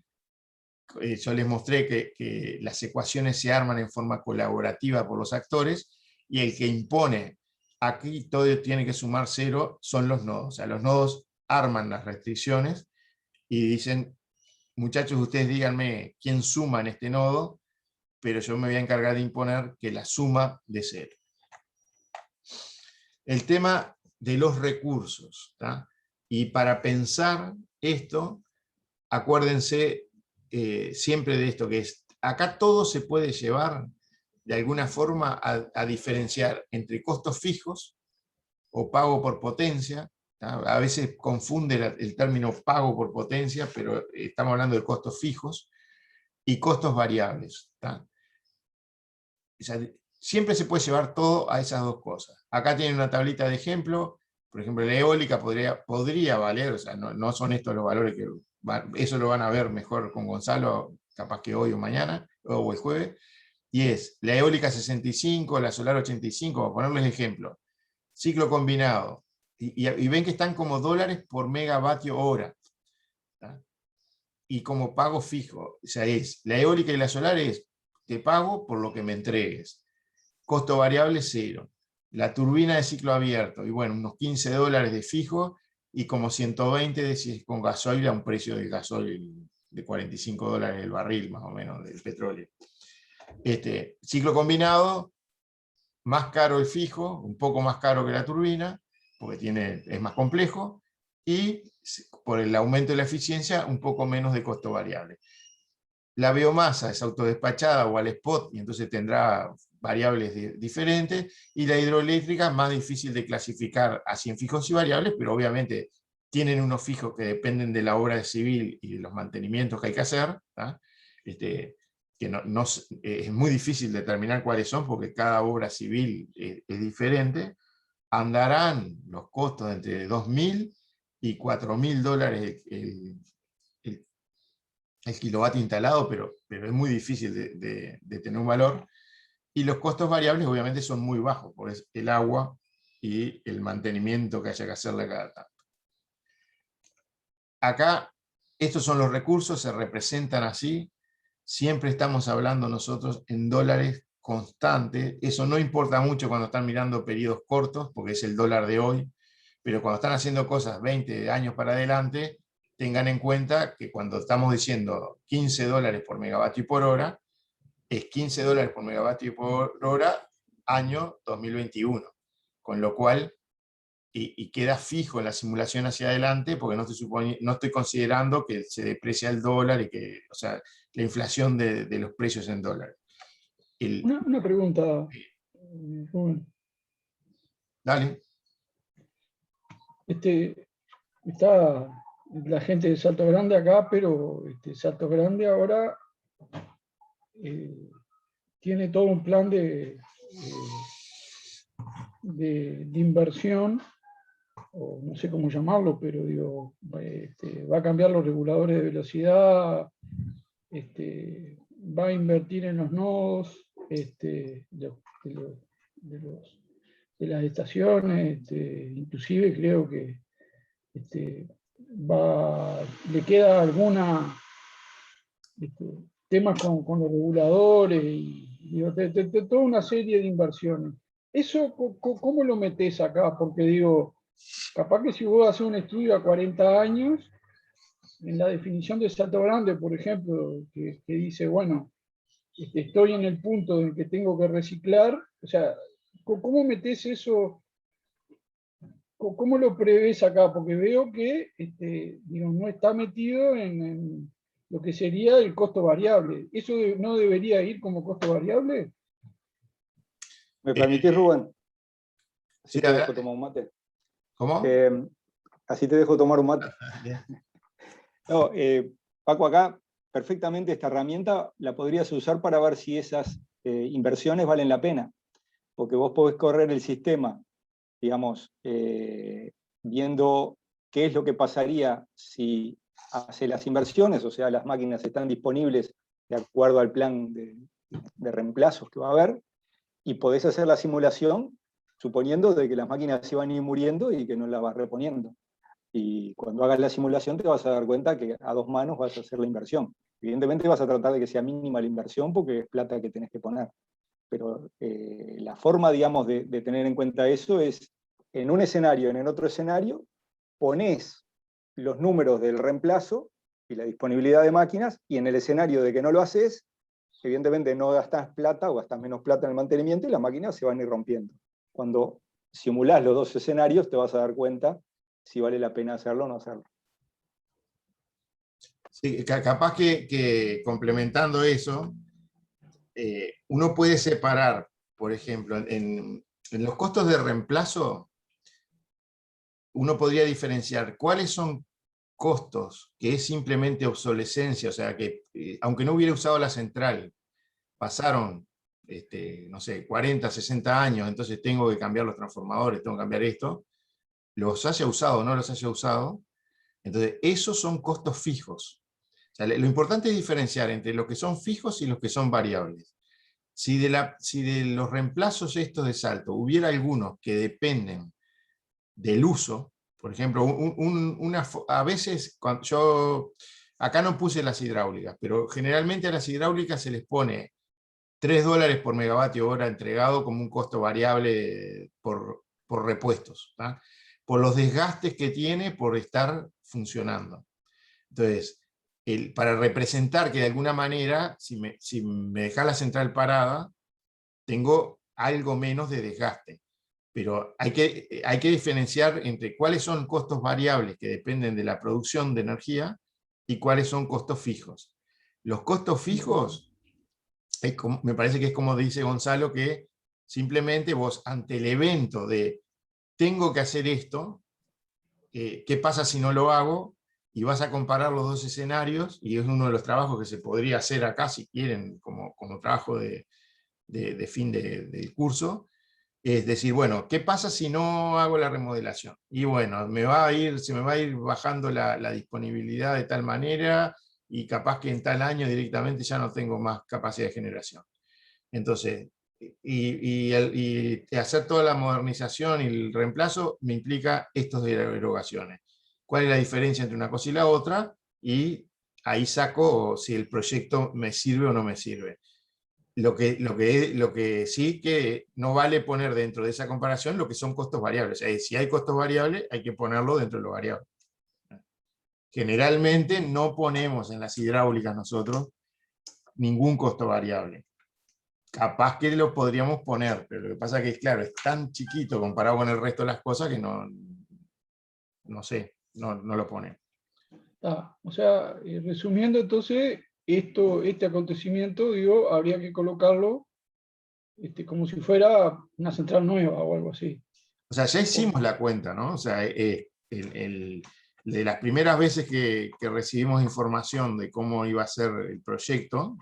Yo les mostré que las ecuaciones se arman en forma colaborativa por los actores, y el que impone aquí todo tiene que sumar cero son los nodos. O sea, los nodos arman las restricciones y dicen, muchachos, ustedes díganme quién suma en este nodo, pero yo me voy a encargar de imponer que la suma de cero. El tema de los recursos. ¿tá? Y para pensar esto, acuérdense siempre de esto, que es, acá todo se puede llevar de alguna forma a diferenciar entre costos fijos o pago por potencia. ¿tá? A veces confunde el término pago por potencia, pero estamos hablando de costos fijos y costos variables. ¿tá? O sea, siempre se puede llevar todo a esas dos cosas. Acá tienen una tablita de ejemplo. Por ejemplo, la eólica podría valer, o sea, no son estos los valores que... Eso lo van a ver mejor con Gonzalo, capaz que hoy o mañana, o el jueves. Y es la eólica 65, la solar 85, para ponerles ejemplo. Ciclo combinado. Y ven que están como dólares por megavatio hora. ¿tá? Y como pago fijo. O sea, la eólica y la solar es, te pago por lo que me entregues. Costo variable, cero. La turbina de ciclo abierto, y bueno, unos $15 de fijo, y como 120 de si es con gasoil a un precio del gasoil de $45 el barril, más o menos, del petróleo. Ciclo combinado, más caro el fijo, un poco más caro que la turbina, porque es más complejo, y por el aumento de la eficiencia, un poco menos de costo variable. La biomasa es autodespachada o al spot, y entonces tendrá variables diferentes, y la hidroeléctrica más difícil de clasificar así en fijos y variables, pero obviamente tienen unos fijos que dependen de la obra civil y de los mantenimientos que hay que hacer, que es muy difícil determinar cuáles son, porque cada obra civil es diferente. Andarán los costos entre $2.000 y $4.000 el kilovatio instalado, pero es muy difícil de tener un valor. Y los costos variables obviamente son muy bajos, por el agua y el mantenimiento que haya que hacerle cada tanto. Acá, estos son los recursos, se representan así. Siempre estamos hablando nosotros en dólares constantes. Eso no importa mucho cuando están mirando periodos cortos, porque es el dólar de hoy. pero cuando están haciendo cosas 20 años para adelante, tengan en cuenta que cuando estamos diciendo $15 por megavatio por hora, es $15 por megavatio por hora año 2021, con lo cual, y queda fijo en la simulación hacia adelante, porque no estoy considerando que se deprecia el dólar y que, o sea, la inflación de los precios en dólares. Una pregunta, Rubén. Dale. Está la gente de Salto Grande acá, pero Salto Grande ahora tiene todo un plan de inversión, o no sé cómo llamarlo, pero digo, va a cambiar los reguladores de velocidad, va a invertir en los nodos de las estaciones, inclusive creo que le queda alguna temas con los reguladores y digo, toda una serie de inversiones. ¿Eso cómo lo metes acá? Porque digo, capaz que si vos haces un estudio a 40 años, en la definición de Salto Grande, por ejemplo, que dice, bueno, estoy en el punto en que tengo que reciclar, o sea, ¿cómo metes eso? ¿Cómo lo prevés acá? Porque veo que digo, no está metido en lo que sería el costo variable. ¿Eso no debería ir como costo variable? ¿Me permitís, Rubén? Sí, Así te dejo tomar un mate. ¿Cómo? Así te dejo tomar un mate. Bien. No, Paco, acá perfectamente esta herramienta la podrías usar para ver si esas inversiones valen la pena. Porque vos podés correr el sistema, digamos, viendo qué es lo que pasaría si hace las inversiones, o sea, las máquinas están disponibles de acuerdo al plan de reemplazos que va a haber, y podés hacer la simulación suponiendo de que las máquinas se van a ir muriendo y que no las vas reponiendo. Y cuando hagas la simulación te vas a dar cuenta que a dos manos vas a hacer la inversión. Evidentemente vas a tratar de que sea mínima la inversión porque es plata que tenés que poner. Pero la forma, digamos, de tener en cuenta eso es, en un escenario, en el otro escenario, ponés los números del reemplazo y la disponibilidad de máquinas, y en el escenario de que no lo haces, evidentemente no gastás plata o gastás menos plata en el mantenimiento y las máquinas se van a ir rompiendo. Cuando simulás los dos escenarios te vas a dar cuenta si vale la pena hacerlo o no hacerlo. Sí, capaz que complementando eso, uno puede separar, por ejemplo, en los costos de reemplazo, uno podría diferenciar cuáles son costos que es simplemente obsolescencia, o sea que aunque no hubiera usado la central, pasaron, no sé, 40, 60 años, entonces tengo que cambiar los transformadores, tengo que cambiar esto, los haya usado o no los haya usado, entonces esos son costos fijos. O sea, lo importante es diferenciar entre los que son fijos y los que son variables. Si de los reemplazos estos de salto hubiera algunos que dependen del uso, por ejemplo, a veces, cuando yo acá no puse las hidráulicas, pero generalmente a las hidráulicas se les pone $3 por megavatio hora entregado como un costo variable por repuestos, ¿tá? Por los desgastes que tiene por estar funcionando. Entonces, para representar que de alguna manera, si me deja la central parada, tengo algo menos de desgaste. Pero hay que diferenciar entre cuáles son costos variables que dependen de la producción de energía y cuáles son costos fijos. Los costos fijos, me parece que es como dice Gonzalo, que simplemente vos ante el evento de tengo que hacer esto, ¿qué pasa si no lo hago? Y vas a comparar los dos escenarios, y es uno de los trabajos que se podría hacer acá, si quieren, como trabajo de fin del curso, es decir, bueno, ¿qué pasa si no hago la remodelación? Y bueno, se me va a ir bajando la disponibilidad de tal manera, y capaz que en tal año directamente ya no tengo más capacidad de generación. Entonces, y hacer toda la modernización y el reemplazo me implica estas derogaciones. ¿Cuál es la diferencia entre una cosa y la otra? Y ahí saco si el proyecto me sirve o no me sirve. Lo que sí que no vale poner dentro de esa comparación lo que son costos variables. Si hay costos variables, hay que ponerlo dentro de lo variable. Generalmente no ponemos en las hidráulicas nosotros ningún costo variable. Capaz que lo podríamos poner, pero lo que pasa es que, claro, es tan chiquito comparado con el resto de las cosas que no sé, no lo pone. O sea, resumiendo entonces, este acontecimiento, digo, habría que colocarlo como si fuera una central nueva o algo así. O sea, ya hicimos la cuenta, ¿no? O sea, de las primeras veces que recibimos información de cómo iba a ser el proyecto,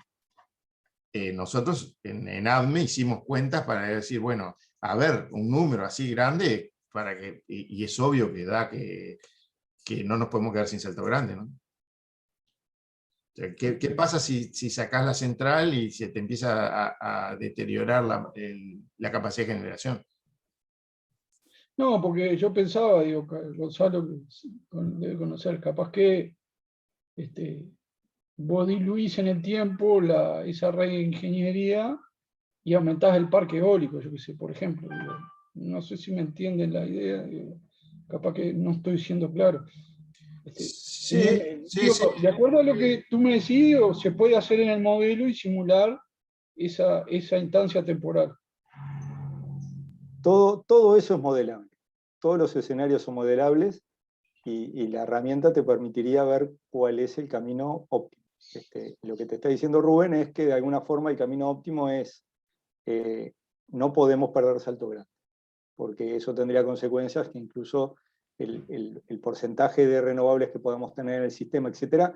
nosotros en ADME hicimos cuentas para decir, bueno, a ver, un número así grande, y es obvio que da que no nos podemos quedar sin Salto Grande, ¿no? O sea, ¿qué pasa si sacás la central y se te empieza a deteriorar la capacidad de generación? No, porque yo pensaba, digo, Gonzalo debe conocer, capaz que vos diluís en el tiempo esa red de ingeniería y aumentás el parque eólico, yo qué sé, por ejemplo. Digo, no sé si me entienden la idea, digo, capaz que no estoy siendo claro. Sí, Digo, sí. de acuerdo a lo que tú me decís, digo, se puede hacer en el modelo y simular esa instancia temporal. Todo eso es modelable. Todos los escenarios son modelables y la herramienta te permitiría ver cuál es el camino óptimo. Lo que te está diciendo Rubén es que de alguna forma el camino óptimo es no podemos perder Salto Grande, porque eso tendría consecuencias que incluso el porcentaje de renovables que podemos tener en el sistema, etcétera,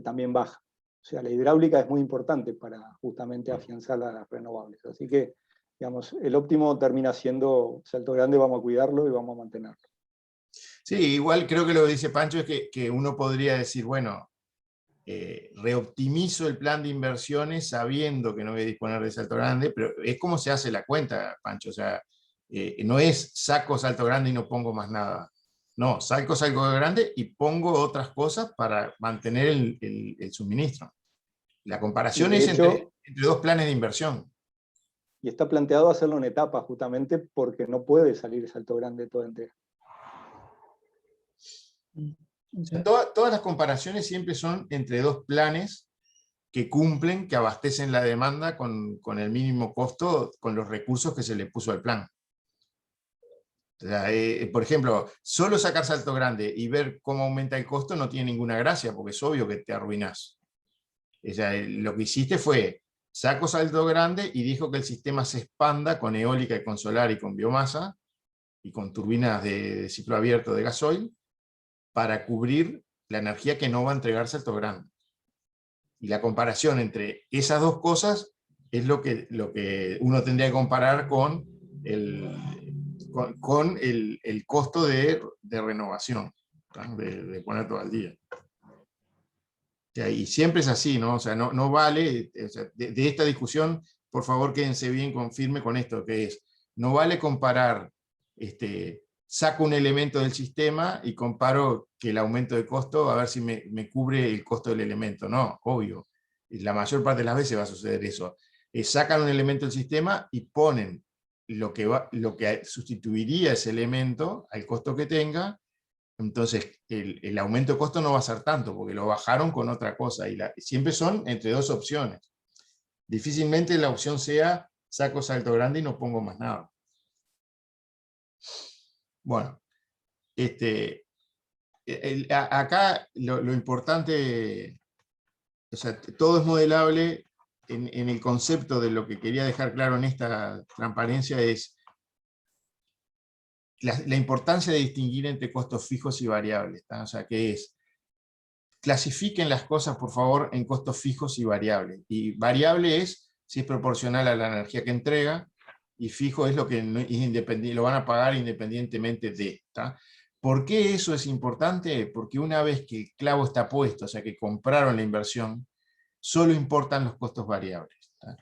también baja. O sea, la hidráulica es muy importante para justamente afianzar las renovables. Así que, digamos, el óptimo termina siendo Salto Grande, vamos a cuidarlo y vamos a mantenerlo. Sí, igual creo que lo que dice Pancho es que uno podría decir, bueno, reoptimizo el plan de inversiones sabiendo que no voy a disponer de Salto Grande, pero es como se hace la cuenta, Pancho. O sea, no es saco Salto Grande y no pongo más nada. No, saco Salto Grande y pongo otras cosas para mantener el suministro. La Y comparación de es hecho, entre dos planes de inversión. y está planteado hacerlo en etapas justamente porque no puede salir Salto Grande todo entero. O sea, todas las comparaciones siempre son entre dos planes que cumplen, que abastecen la demanda con el mínimo costo, con los recursos que se le puso al plan. O sea, por ejemplo, solo sacar Salto Grande y ver cómo aumenta el costo no tiene ninguna gracia, porque es obvio que te arruinás. O sea, lo que hiciste fue, saco Salto Grande y dijo que el sistema se expanda con eólica y con solar y con biomasa, y con turbinas de ciclo abierto de gasoil, para cubrir la energía que no va a entregar Salto Grande. Y la comparación entre esas dos cosas es lo que uno tendría que comparar con el costo de renovación, ¿no? de poner todo al día. O sea, y siempre es así, ¿no? O sea, no vale, o sea, de esta discusión, por favor, quédense bien firme con esto, que es, no vale comparar, saco un elemento del sistema y comparo que el aumento de costo, a ver si me cubre el costo del elemento. No, obvio. La mayor parte de las veces va a suceder eso. Sacan un elemento del sistema y ponen lo que sustituiría ese elemento al costo que tenga. Entonces, el aumento de costo no va a ser tanto, porque lo bajaron con otra cosa. Y siempre son entre dos opciones. Difícilmente la opción sea, saco Salto Grande y no pongo más nada. Bueno, acá lo importante, o sea, todo es modelable en el concepto de lo que quería dejar claro en esta transparencia es la importancia de distinguir entre costos fijos y variables, ¿tá? O sea, que es, clasifiquen las cosas, por favor, en costos fijos y variables. Y variable es si es proporcional a la energía que entrega, y fijo es lo que es independiente, lo van a pagar independientemente de. ¿Tá? ¿Por qué eso es importante? Porque una vez que el clavo está puesto, o sea, que compraron la inversión, solo importan los costos variables. ¿Tá?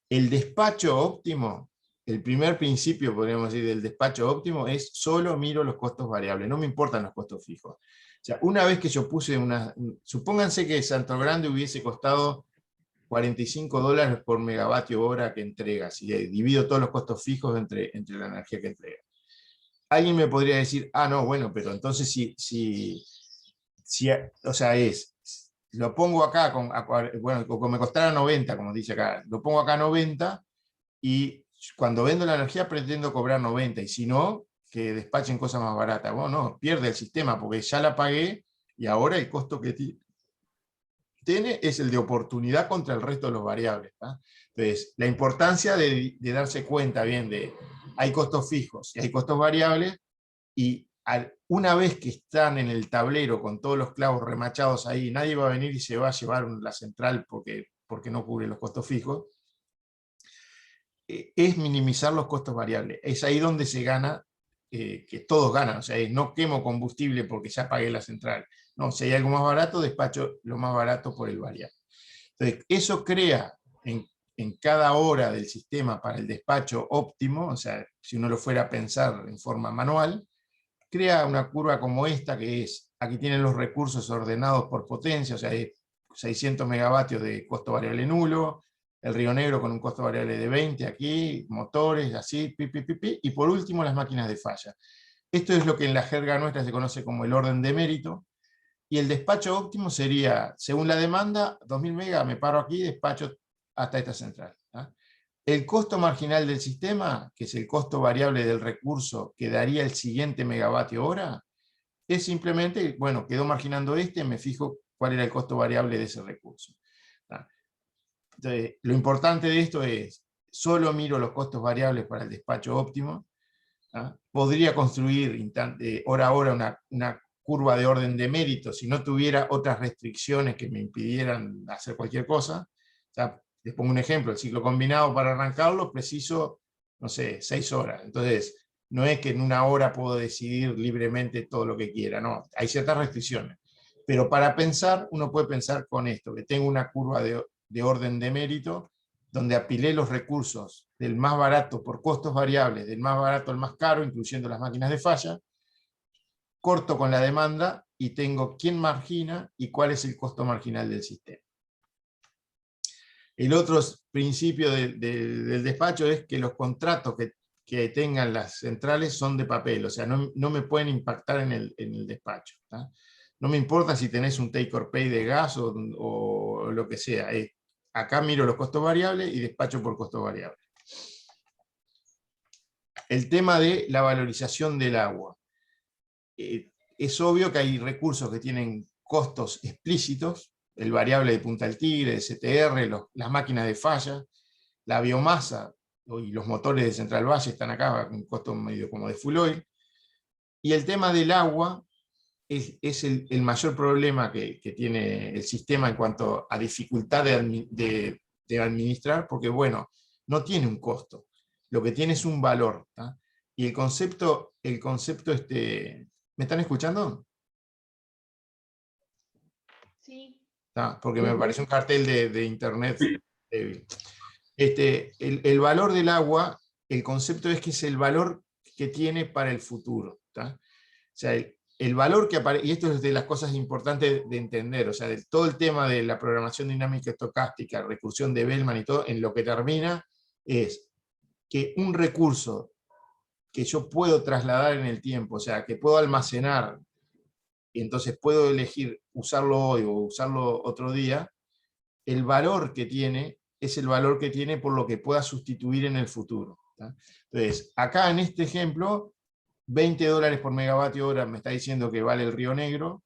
El despacho óptimo, el primer principio, podríamos decir, del despacho óptimo es solo miro los costos variables, no me importan los costos fijos. O sea, una vez que yo puse supónganse que Salto Grande hubiese costado $45 por megavatio hora que entrega, si divido todos los costos fijos entre la energía que entrega. Alguien me podría decir, no, bueno, pero entonces o sea, lo pongo acá, bueno, como me costara 90, como dice acá, lo pongo acá a 90, y cuando vendo la energía pretendo cobrar 90, y si no, que despachen cosas más baratas. Bueno, no, pierde el sistema, porque ya la pagué, y ahora el costo que tiene es el de oportunidad contra el resto de los variables. Entonces, la importancia de darse cuenta bien hay costos fijos y hay costos variables, y una vez que están en el tablero con todos los clavos remachados ahí, nadie va a venir y se va a llevar la central porque no cubre los costos fijos, es minimizar los costos variables. Es ahí donde se gana, que todos ganan. O sea, no quemo combustible porque ya pagué la central. No, si hay algo más barato, despacho lo más barato por el variable. Entonces, eso crea en cada hora del sistema para el despacho óptimo, o sea, si uno lo fuera a pensar en forma manual, crea una curva como esta, que aquí tienen los recursos ordenados por potencia, o sea, hay 600 megavatios de costo variable nulo, el Río Negro con un costo variable de 20 aquí, motores, así, y por último las máquinas de falla. Esto es lo que en la jerga nuestra se conoce como el orden de mérito, y el despacho óptimo sería, según la demanda, 2000 megas, me paro aquí, despacho hasta esta central. El costo marginal del sistema, que es el costo variable del recurso que daría el siguiente megavatio hora, es simplemente, bueno, quedó marginando me fijo cuál era el costo variable de ese recurso. Entonces, lo importante de esto es, solo miro los costos variables para el despacho óptimo. Podría construir hora a hora una curva de orden de mérito si no tuviera otras restricciones que me impidieran hacer cualquier cosa. O sea, les pongo un ejemplo, el ciclo combinado para arrancarlo preciso, no sé, 6 horas. Entonces, no es que en una hora puedo decidir libremente todo lo que quiera, no, hay ciertas restricciones. Pero para pensar, uno puede pensar con esto, que tengo una curva de orden de mérito, donde apilé los recursos del más barato por costos variables, del más barato al más caro, incluyendo las máquinas de falla, corto con la demanda y tengo quién margina y cuál es el costo marginal del sistema. El otro principio del despacho es que los contratos que tengan las centrales son de papel, o sea, no me pueden impactar en el despacho. No me importa si tenés un take or pay de gas o lo que sea. Acá miro los costos variables y despacho por costos variables. El tema de la valorización del agua. Es obvio que hay recursos que tienen costos explícitos, el variable de Punta del Tigre, el CTR, las máquinas de falla, la biomasa y los motores de Central Valle están acá con un costo medio como de full oil. Y el tema del agua es el mayor problema que tiene el sistema en cuanto a dificultad de administrar, porque bueno, no tiene un costo, lo que tiene es un valor. Y el concepto ¿me están escuchando? Sí. Porque me apareció un cartel de internet débil. El valor del agua, el concepto es que es el valor que tiene para el futuro. O sea, el valor que aparece, y esto es de las cosas importantes de entender, o sea, de todo el tema de la programación dinámica estocástica, recursión de Bellman y todo, en lo que termina es que un recurso que yo puedo trasladar en el tiempo, o sea, que puedo almacenar, y entonces puedo elegir usarlo hoy o usarlo otro día, el valor que tiene es el valor que tiene por lo que pueda sustituir en el futuro. Entonces, acá en este ejemplo, $20 por megavatio hora me está diciendo que vale el Río Negro,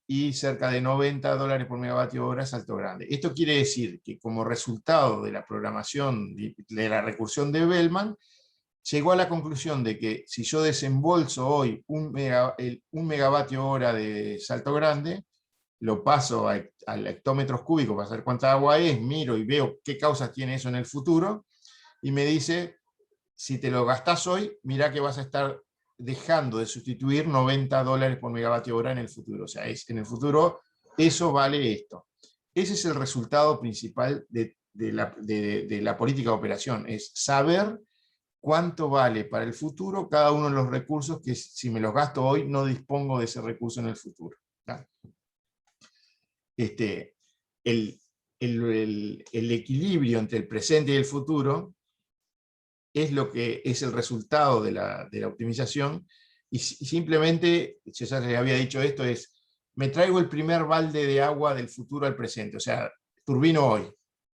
y cerca de $90 por megavatio hora Salto Grande. Esto quiere decir que como resultado de la programación de la recursión de Bellman, llegó a la conclusión de que si yo desembolso hoy un megavatio hora de Salto Grande, lo paso al hectómetros cúbicos para saber cuánta agua es, miro y veo qué causas tiene eso en el futuro, y me dice, si te lo gastás hoy, mira que vas a estar dejando de sustituir $90 por megavatio hora en el futuro. O sea, en el futuro eso vale esto. Ese es el resultado principal de la política de operación, es saber cuánto vale para el futuro cada uno de los recursos que si me los gasto hoy no dispongo de ese recurso en el futuro. el equilibrio entre el presente y el futuro es lo que es el resultado de la optimización, y simplemente, yo ya les había dicho esto, es, me traigo el primer balde de agua del futuro al presente, o sea, turbino hoy.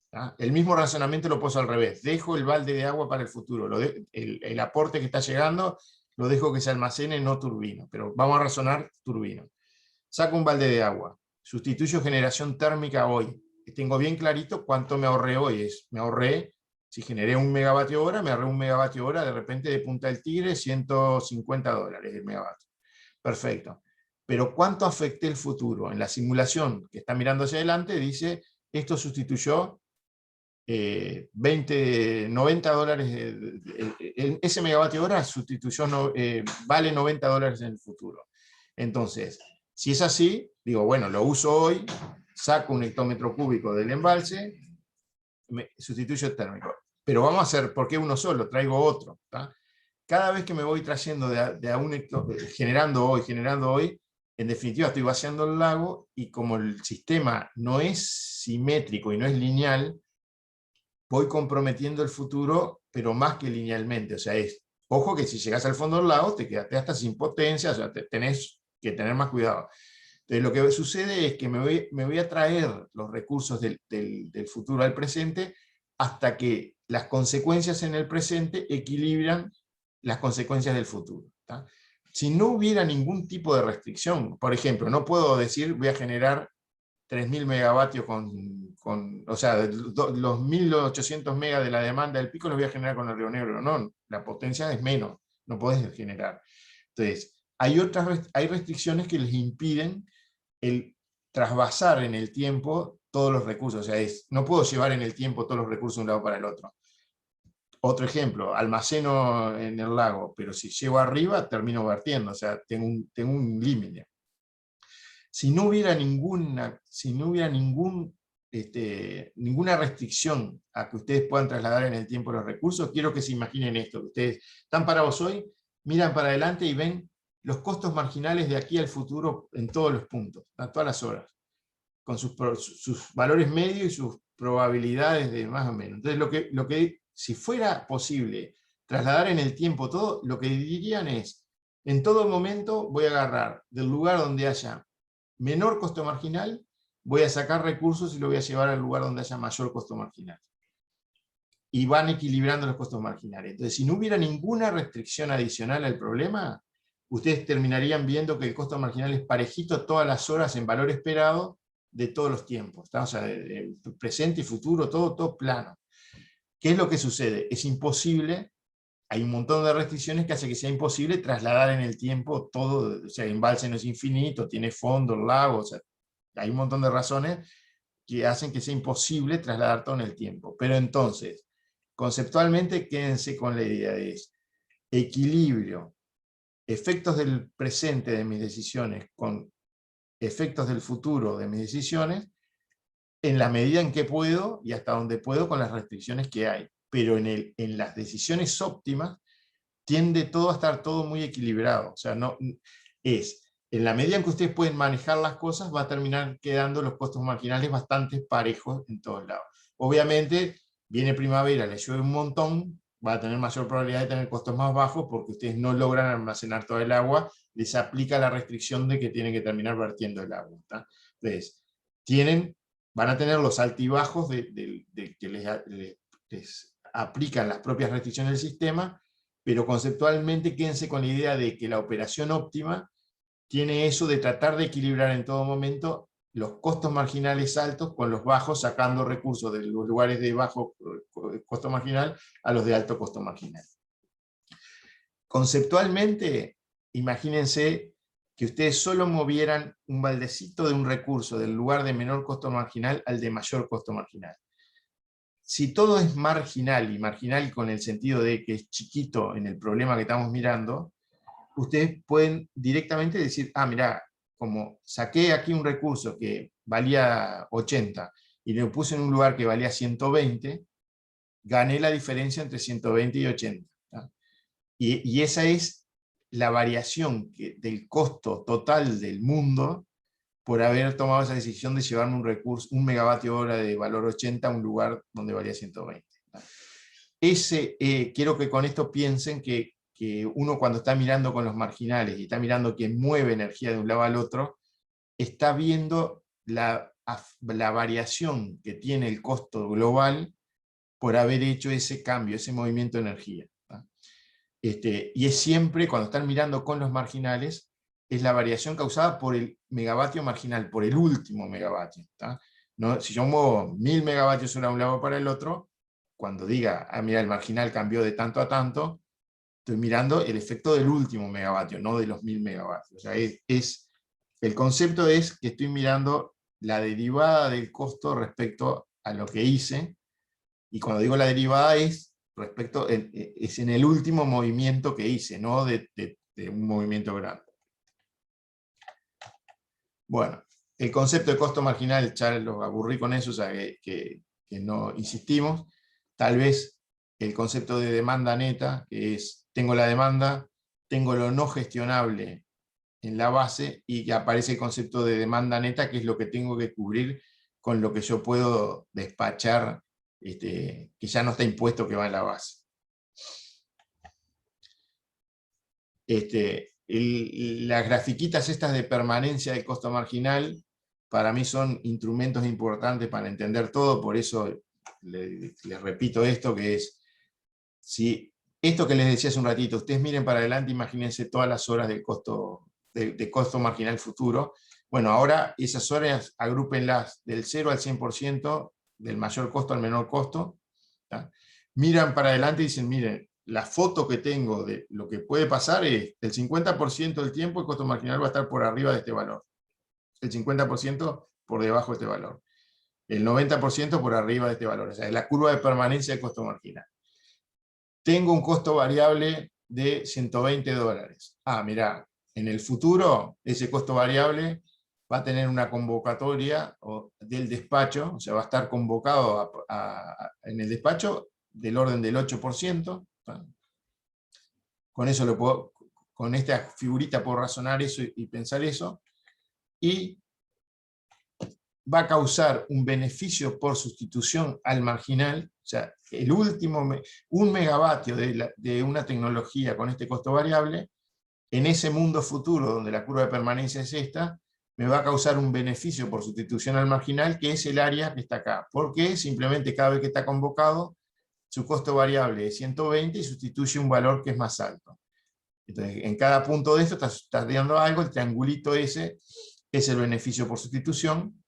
¿tá? El mismo razonamiento lo puedo al revés, dejo el balde de agua para el futuro, el aporte que está llegando lo dejo que se almacene, no turbino, pero vamos a razonar turbino. Saco un balde de agua, sustituyo generación térmica hoy, tengo bien clarito cuánto me ahorré hoy, me ahorré, si generé 1 megavatio hora, me ahorré 1 megavatio hora, de repente de Punta del Tigre, $150 el megavatio. Perfecto. Pero ¿cuánto afecté el futuro? En la simulación que está mirando hacia adelante, dice, esto sustituyó $90, ese megavatio hora sustituyó, vale $90 en el futuro. Entonces, si es así, digo, bueno, lo uso hoy, saco un hectómetro cúbico del embalse, sustituyo el térmico. Pero vamos a hacer, ¿por qué uno solo? Traigo otro. ¿tá? Cada vez que me voy trayendo generando hoy, en definitiva estoy vaciando el lago, y como el sistema no es simétrico y no es lineal, voy comprometiendo el futuro, pero más que linealmente. O sea, ojo que si llegas al fondo del lago, te quedaste hasta sin potencia, o sea, tenés que tener más cuidado. Entonces, lo que sucede es que me voy a traer los recursos del futuro al presente hasta que las consecuencias en el presente equilibran las consecuencias del futuro. ¿tá? Si no hubiera ningún tipo de restricción, por ejemplo, no puedo decir voy a generar 3.000 megavatios o sea, los 1.800 megas de la demanda del pico los voy a generar con el Río Negro. No, la potencia es menos, no podés generar. Entonces, hay restricciones que les impiden el trasvasar en el tiempo todos los recursos. O sea, no puedo llevar en el tiempo todos los recursos de un lado para el otro. Otro ejemplo, almaceno en el lago, pero si llego arriba termino vertiendo, o sea, tengo un límite. Si no hubiera ninguna restricción a que ustedes puedan trasladar en el tiempo los recursos, quiero que se imaginen esto, que ustedes están parados hoy, miran para adelante y ven los costos marginales de aquí al futuro en todos los puntos, a todas las horas, con sus valores medios y sus probabilidades de más o menos. Entonces, si fuera posible trasladar en el tiempo todo, lo que dirían es, en todo momento voy a agarrar del lugar donde haya menor costo marginal, voy a sacar recursos y lo voy a llevar al lugar donde haya mayor costo marginal. Y van equilibrando los costos marginales. Entonces, si no hubiera ninguna restricción adicional al problema, ustedes terminarían viendo que el costo marginal es parejito todas las horas en valor esperado de todos los tiempos. ¿tá? O sea, presente y futuro, todo plano. ¿Qué es lo que sucede? Es imposible, hay un montón de restricciones que hace que sea imposible trasladar en el tiempo todo, o sea, el embalse no es infinito, tiene fondo, el lago, o sea, hay un montón de razones que hacen que sea imposible trasladar todo en el tiempo. Pero entonces, conceptualmente, quédense con la idea de equilibrio, efectos del presente de mis decisiones con efectos del futuro de mis decisiones, en la medida en que puedo y hasta donde puedo con las restricciones que hay. Pero en las decisiones óptimas tiende todo a estar todo muy equilibrado. O sea, en la medida en que ustedes pueden manejar las cosas, va a terminar quedando los costos marginales bastante parejos en todos lados. Obviamente, viene primavera, le llueve un montón, va a tener mayor probabilidad de tener costos más bajos porque ustedes no logran almacenar todo el agua, les aplica la restricción de que tienen que terminar vertiendo el agua. ¿tá? Entonces, van a tener los altibajos que les aplican las propias restricciones del sistema, pero conceptualmente quédense con la idea de que la operación óptima tiene eso de tratar de equilibrar en todo momento los costos marginales altos con los bajos, sacando recursos de los lugares de bajo costo marginal a los de alto costo marginal. Conceptualmente, imagínense que ustedes solo movieran un baldecito de un recurso del lugar de menor costo marginal al de mayor costo marginal. Si todo es marginal, y marginal con el sentido de que es chiquito en el problema que estamos mirando, ustedes pueden directamente decir, mirá, como saqué aquí un recurso que valía 80 y lo puse en un lugar que valía 120, gané la diferencia entre 120 y 80. ¿tá? Y esa es la variación del costo total del mundo por haber tomado esa decisión de llevarme un recurso, un megavatio hora de valor 80 a un lugar donde valía 120. Quiero que con esto piensen que uno cuando está mirando con los marginales y está mirando quién mueve energía de un lado al otro, está viendo la variación que tiene el costo global por haber hecho ese cambio, ese movimiento de energía. Y es siempre, cuando están mirando con los marginales, es la variación causada por el megavatio marginal, por el último megavatio. ¿No? Si yo muevo 1000 megavatios de un lado para el otro, cuando diga, mira, el marginal cambió de tanto a tanto, estoy mirando el efecto del último megavatio, no de los 1000 megavatios. O sea, el concepto es que estoy mirando la derivada del costo respecto a lo que hice, y cuando digo la derivada es en el último movimiento que hice, no de un movimiento grande. Bueno, el concepto de costo marginal, ya los aburrí con eso, o sea que no insistimos. Tal vez el concepto de demanda neta, que es, tengo la demanda, tengo lo no gestionable en la base, y que aparece el concepto de demanda neta, que es lo que tengo que cubrir con lo que yo puedo despachar, que ya no está impuesto, que va en la base. Las grafiquitas estas de permanencia del costo marginal, para mí son instrumentos importantes para entender todo, por eso les repito esto, que es, si esto que les decía hace un ratito, ustedes miren para adelante, imagínense todas las horas del costo, de costo marginal futuro. Bueno, ahora esas horas agrúpenlas del 0 al 100%, del mayor costo al menor costo. ¿Tá? Miran para adelante y dicen, miren, la foto que tengo de lo que puede pasar es, el 50% del tiempo el costo marginal va a estar por arriba de este valor, el 50% por debajo de este valor, el 90% por arriba de este valor. O sea, es la curva de permanencia del costo marginal. Tengo un costo variable de $120. Mira, en el futuro ese costo variable va a tener una convocatoria del despacho, o sea, va a estar convocado en el despacho del orden del 8%. Con eso con esta figurita puedo razonar eso y pensar eso, y va a causar un beneficio por sustitución al marginal. O sea, un megavatio de una tecnología con este costo variable, en ese mundo futuro donde la curva de permanencia es esta, me va a causar un beneficio por sustitución al marginal, que es el área que está acá. Porque simplemente cada vez que está convocado, su costo variable es 120 y sustituye un valor que es más alto. Entonces, en cada punto de esto está dando algo, el triangulito ese es el beneficio por sustitución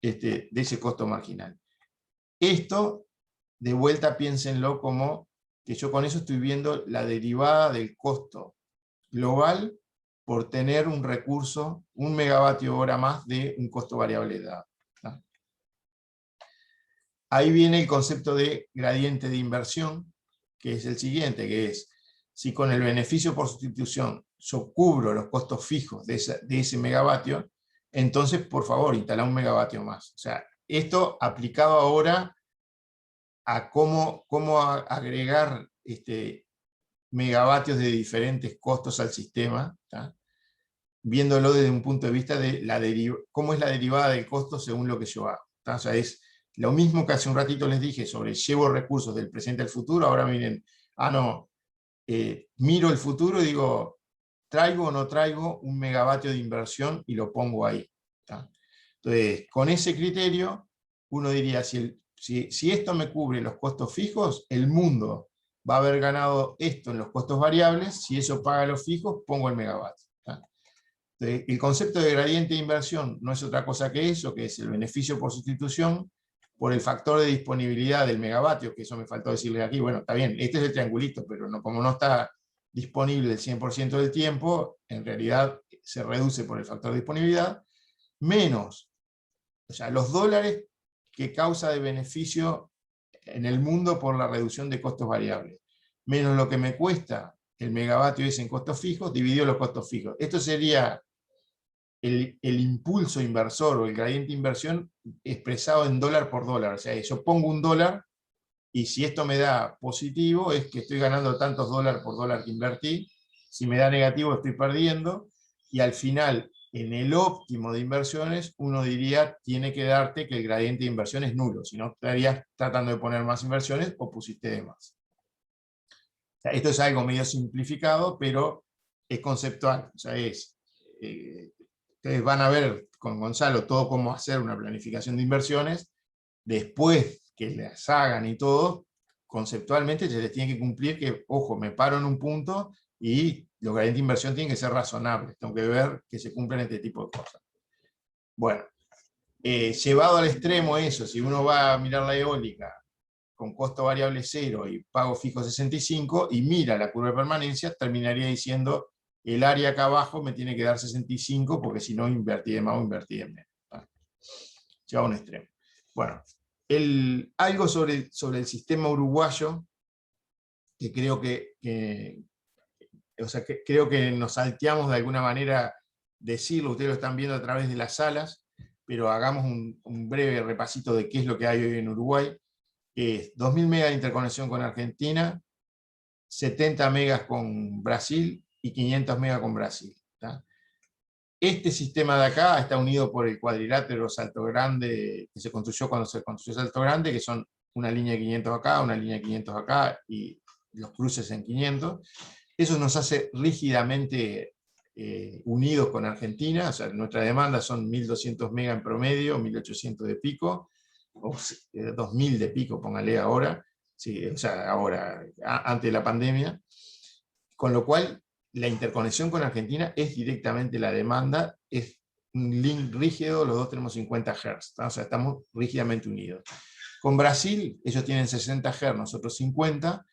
de ese costo marginal. Esto, de vuelta, piénsenlo como que yo con eso estoy viendo la derivada del costo global por tener un recurso, un megavatio hora más de un costo variable dado. ¿No? Ahí viene el concepto de gradiente de inversión, que es el siguiente, que es, si con el beneficio por sustitución yo cubro los costos fijos de ese megavatio, entonces, por favor, instala un megavatio más. O sea, esto aplicado ahora a cómo agregar megavatios de diferentes costos al sistema, ¿tá? Viéndolo desde un punto de vista de cómo es la derivada del costo según lo que yo hago. ¿Tá? O sea, es lo mismo que hace un ratito les dije sobre llevo recursos del presente al futuro. Ahora miren, miro el futuro y digo, ¿traigo o no traigo un megavatio de inversión? Y lo pongo ahí. ¿Tá? Entonces, con ese criterio, uno diría, si esto me cubre los costos fijos, el mundo va a haber ganado esto en los costos variables. Si eso paga los fijos, pongo el megavatio. ¿Tá? Entonces, el concepto de gradiente de inversión no es otra cosa que eso, que es el beneficio por sustitución por el factor de disponibilidad del megavatio, que eso me faltó decirles aquí. Bueno, está bien, este es el triangulito, pero como no está disponible el 100% del tiempo, en realidad se reduce por el factor de disponibilidad, menos, o sea, los dólares que causa de beneficio en el mundo por la reducción de costos variables, menos lo que me cuesta el megavatio ese en costos fijos, dividido los costos fijos. Esto sería el impulso inversor o el gradiente de inversión expresado en dólar por dólar. O sea, yo pongo $1 y si esto me da positivo es que estoy ganando tantos dólares por dólar que invertí. Si me da negativo estoy perdiendo, y al final en el óptimo de inversiones, uno diría, tiene que darte que el gradiente de inversión es nulo, si no estarías tratando de poner más inversiones o pusiste de más. O sea, esto es algo medio simplificado, pero es conceptual. O sea, ustedes van a ver con Gonzalo todo cómo hacer una planificación de inversiones, después que las hagan y todo, conceptualmente se les tiene que cumplir que, ojo, me paro en un punto y los gradientes de inversión tienen que ser razonables, tengo que ver que se cumplen este tipo de cosas. Bueno, llevado al extremo eso, si uno va a mirar la eólica con costo variable 0 y pago fijo 65, y mira la curva de permanencia, terminaría diciendo, el área acá abajo me tiene que dar 65, porque si no invertí de más o invertí de menos. Llevado a un extremo. Bueno, algo sobre el sistema uruguayo, que creo creo que nos salteamos de alguna manera decirlo, ustedes lo están viendo a través de las salas, pero hagamos un breve repasito de qué es lo que hay hoy en Uruguay. 2.000 megas de interconexión con Argentina, 70 megas con Brasil y 500 megas con Brasil. ¿Tá? Este sistema de acá está unido por el cuadrilátero Salto Grande, que se construyó cuando se construyó Salto Grande, que son una línea de 500 acá, una línea de 500 acá, y los cruces en 500. Eso nos hace rígidamente unidos con Argentina. O sea, nuestra demanda son 1.200 megas en promedio, 1.800 de pico, o 2.000 de pico, póngale ahora, sí, o sea, ahora, antes de la pandemia, con lo cual la interconexión con Argentina es directamente la demanda, es un link rígido, los dos tenemos 50 Hz, o sea, estamos rígidamente unidos. Con Brasil, ellos tienen 60 Hz, nosotros 50,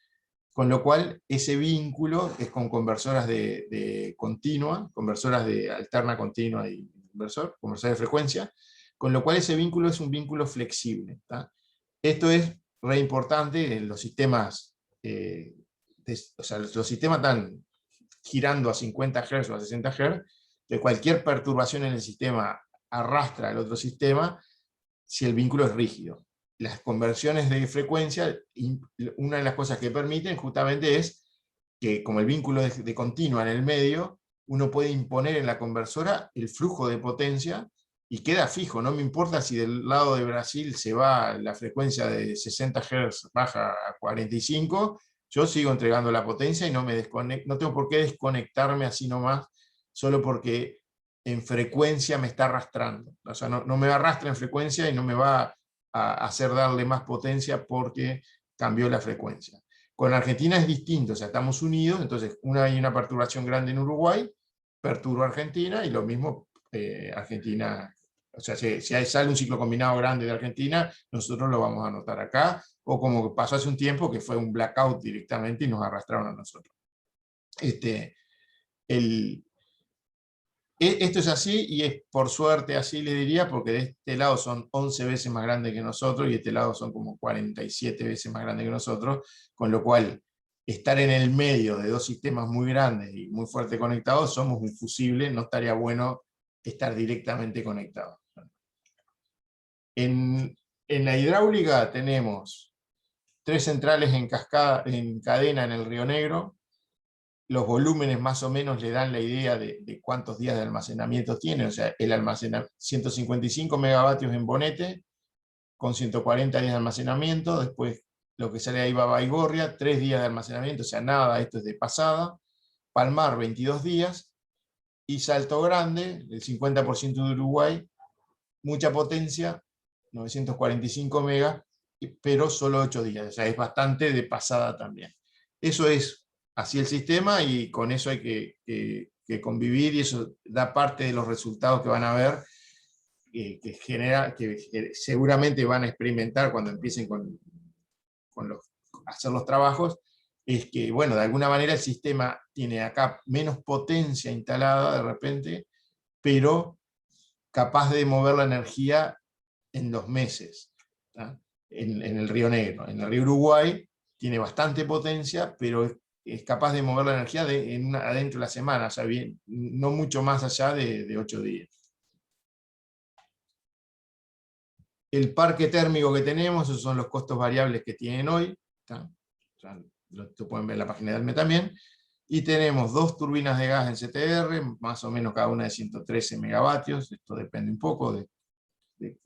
con lo cual ese vínculo es con conversoras de continua, conversoras de alterna, continua y conversores de frecuencia, con lo cual ese vínculo es un vínculo flexible. ¿Tá? Esto es re importante en los sistemas, o sea, los sistemas están girando a 50 Hz o a 60 Hz, que cualquier perturbación en el sistema arrastra al otro sistema si el vínculo es rígido. Las conversiones de frecuencia, una de las cosas que permiten justamente es que, como el vínculo es de continua en el medio, uno puede imponer en la conversora el flujo de potencia y queda fijo. No me importa si del lado de Brasil se va la frecuencia de 60 Hz, baja a 45, yo sigo entregando la potencia y no tengo por qué desconectarme así nomás, solo porque en frecuencia me está arrastrando. O sea, no me arrastra en frecuencia y no me va a hacer darle más potencia porque cambió la frecuencia. Con Argentina es distinto, o sea, estamos unidos, entonces hay una perturbación grande en Uruguay, perturba a Argentina, y lo mismo Argentina, o sea, si sale un ciclo combinado grande de Argentina, nosotros lo vamos a notar acá, o como pasó hace un tiempo, que fue un blackout directamente y nos arrastraron a nosotros. Esto es así, y es por suerte así, le diría, porque de este lado son 11 veces más grandes que nosotros, y de este lado son como 47 veces más grandes que nosotros, con lo cual, estar en el medio de dos sistemas muy grandes y muy fuerte conectados, somos un fusible, no estaría bueno estar directamente conectados. En la hidráulica tenemos 3 centrales en cadena en el Río Negro. Los volúmenes más o menos le dan la idea de cuántos días de almacenamiento tiene. O sea, el almacenamiento, 155 megavatios en Bonete, con 140 días de almacenamiento. Después lo que sale ahí va a Baigorria, 3 días de almacenamiento, o sea, nada, esto es de pasada. Palmar, 22 días. Y Salto Grande, el 50% de Uruguay, mucha potencia, 945 megas, pero solo 8 días. O sea, es bastante de pasada también. Eso es así el sistema, y con eso hay que convivir, y eso da parte de los resultados que van a ver, que seguramente van a experimentar cuando empiecen hacer los trabajos, es que, bueno, de alguna manera el sistema tiene acá menos potencia instalada de repente, pero capaz de mover la energía en 2 meses, ¿tá? En el Río Negro. En el Río Uruguay tiene bastante potencia, pero es capaz de mover la energía adentro de la semana, o sea, no mucho más allá de 8 días. El parque térmico que tenemos, esos son los costos variables que tienen hoy, ¿tá? O sea, lo pueden ver en la página de ALME también. Y tenemos 2 turbinas de gas en CTR, más o menos cada una de 113 megavatios, esto depende un poco de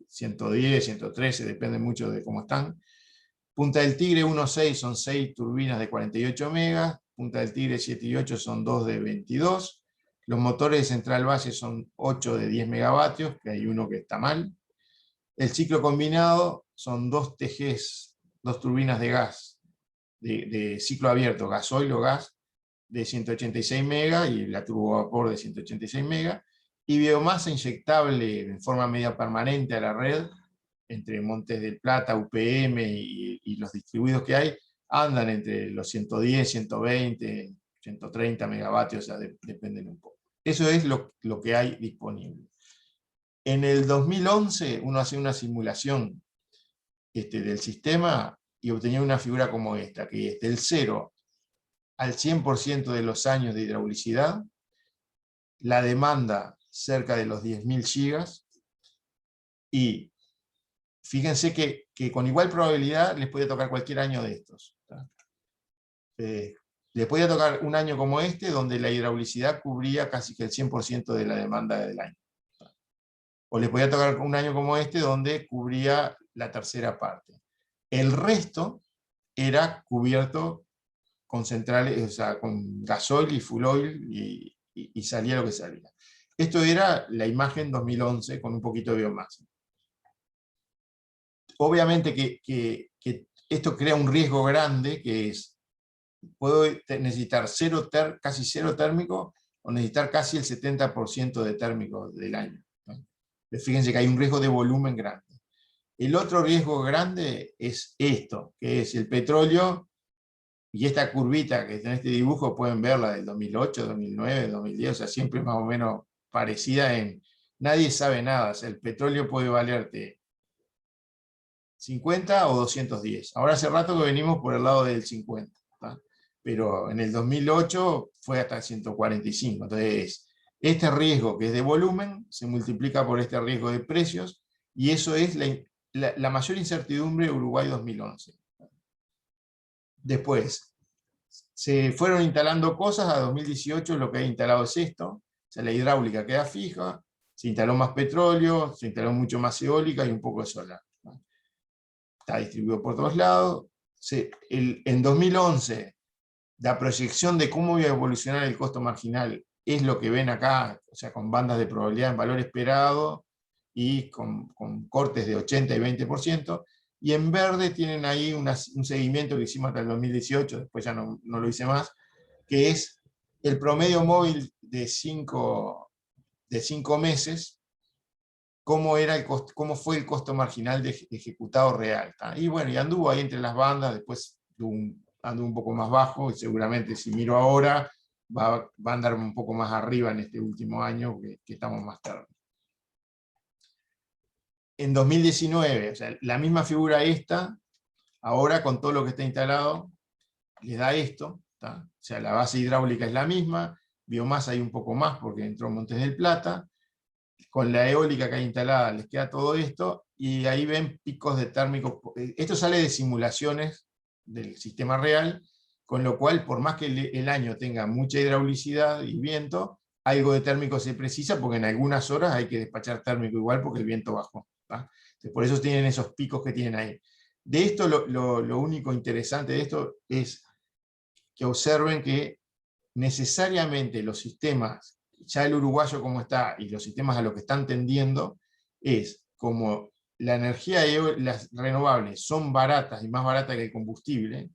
110, 113, depende mucho de cómo están. Punta del Tigre 1.6 son 6 turbinas de 48 megas, Punta del Tigre 7 y 8 son 2 de 22, los motores de Central Valle son 8 de 10 megavatios, que hay uno que está mal. El ciclo combinado son 2 TGs, 2 turbinas de gas, de ciclo abierto, gasoil o gas, de 186 megas y la turbovapor de 186 megas, y biomasa inyectable en forma media permanente a la red, entre Montes del Plata, UPM y los distribuidos que hay, andan entre los 110, 120, 130 megavatios, o sea, dependen un poco. Eso es lo que hay disponible. En el 2011 uno hacía una simulación del sistema y obtenía una figura como esta, que es del 0 al 100% de los años de hidraulicidad, la demanda cerca de los 10.000 gigas, y fíjense que con igual probabilidad les puede tocar cualquier año de estos. Les podía tocar un año como este, donde la hidraulicidad cubría casi que el 100% de la demanda del año. O les podía tocar un año como este, donde cubría la tercera parte. El resto era cubierto con centrales, o sea, con gasoil y full oil, y salía lo que salía. Esto era la imagen 2011 con un poquito de biomasa. Obviamente que esto crea un riesgo grande, que es, puedo necesitar casi cero térmico, o necesitar casi el 70% de térmico del año, ¿no? Fíjense que hay un riesgo de volumen grande. El otro riesgo grande es esto, que es el petróleo, y esta curvita que está en este dibujo pueden verla del 2008, 2009, 2010, o sea, siempre más o menos parecida en... Nadie sabe nada, o sea, el petróleo puede valerte 50 o 210. Ahora hace rato que venimos por el lado del 50, ¿tá? Pero en el 2008 fue hasta 145. Entonces, este riesgo que es de volumen se multiplica por este riesgo de precios, y eso es la mayor incertidumbre de Uruguay 2011. Después, se fueron instalando cosas. A 2018 lo que ha instalado es esto, o sea, la hidráulica queda fija, se instaló más petróleo, se instaló mucho más eólica y un poco de solar. Está distribuido por todos lados. En 2011, la proyección de cómo iba a evolucionar el costo marginal es lo que ven acá, o sea, con bandas de probabilidad en valor esperado y con cortes de 80 y 20%, y en verde tienen ahí un seguimiento que hicimos hasta el 2018, después ya no lo hice más, que es el promedio móvil de 5 meses, cómo fue el costo marginal ejecutado real, ¿tá? Y bueno, y anduvo ahí entre las bandas, después anduvo un poco más bajo, y seguramente si miro ahora va a andar un poco más arriba en este último año, que estamos más tarde. En 2019, o sea, la misma figura esta, ahora con todo lo que está instalado, les da esto, ¿tá? O sea, la base hidráulica es la misma, biomasa hay un poco más porque entró Montes del Plata, con la eólica que hay instalada les queda todo esto, y ahí ven picos de térmicos. Esto sale de simulaciones del sistema real, con lo cual, por más que el año tenga mucha hidraulicidad y viento, algo de térmico se precisa, porque en algunas horas hay que despachar térmico igual porque el viento bajó, ¿tá? Entonces, por eso tienen esos picos que tienen ahí. De esto, lo único interesante de esto es que observen que necesariamente los sistemas, ya el uruguayo como está, y los sistemas a lo que están tendiendo, es como la energía las renovables son baratas y más baratas que el combustible,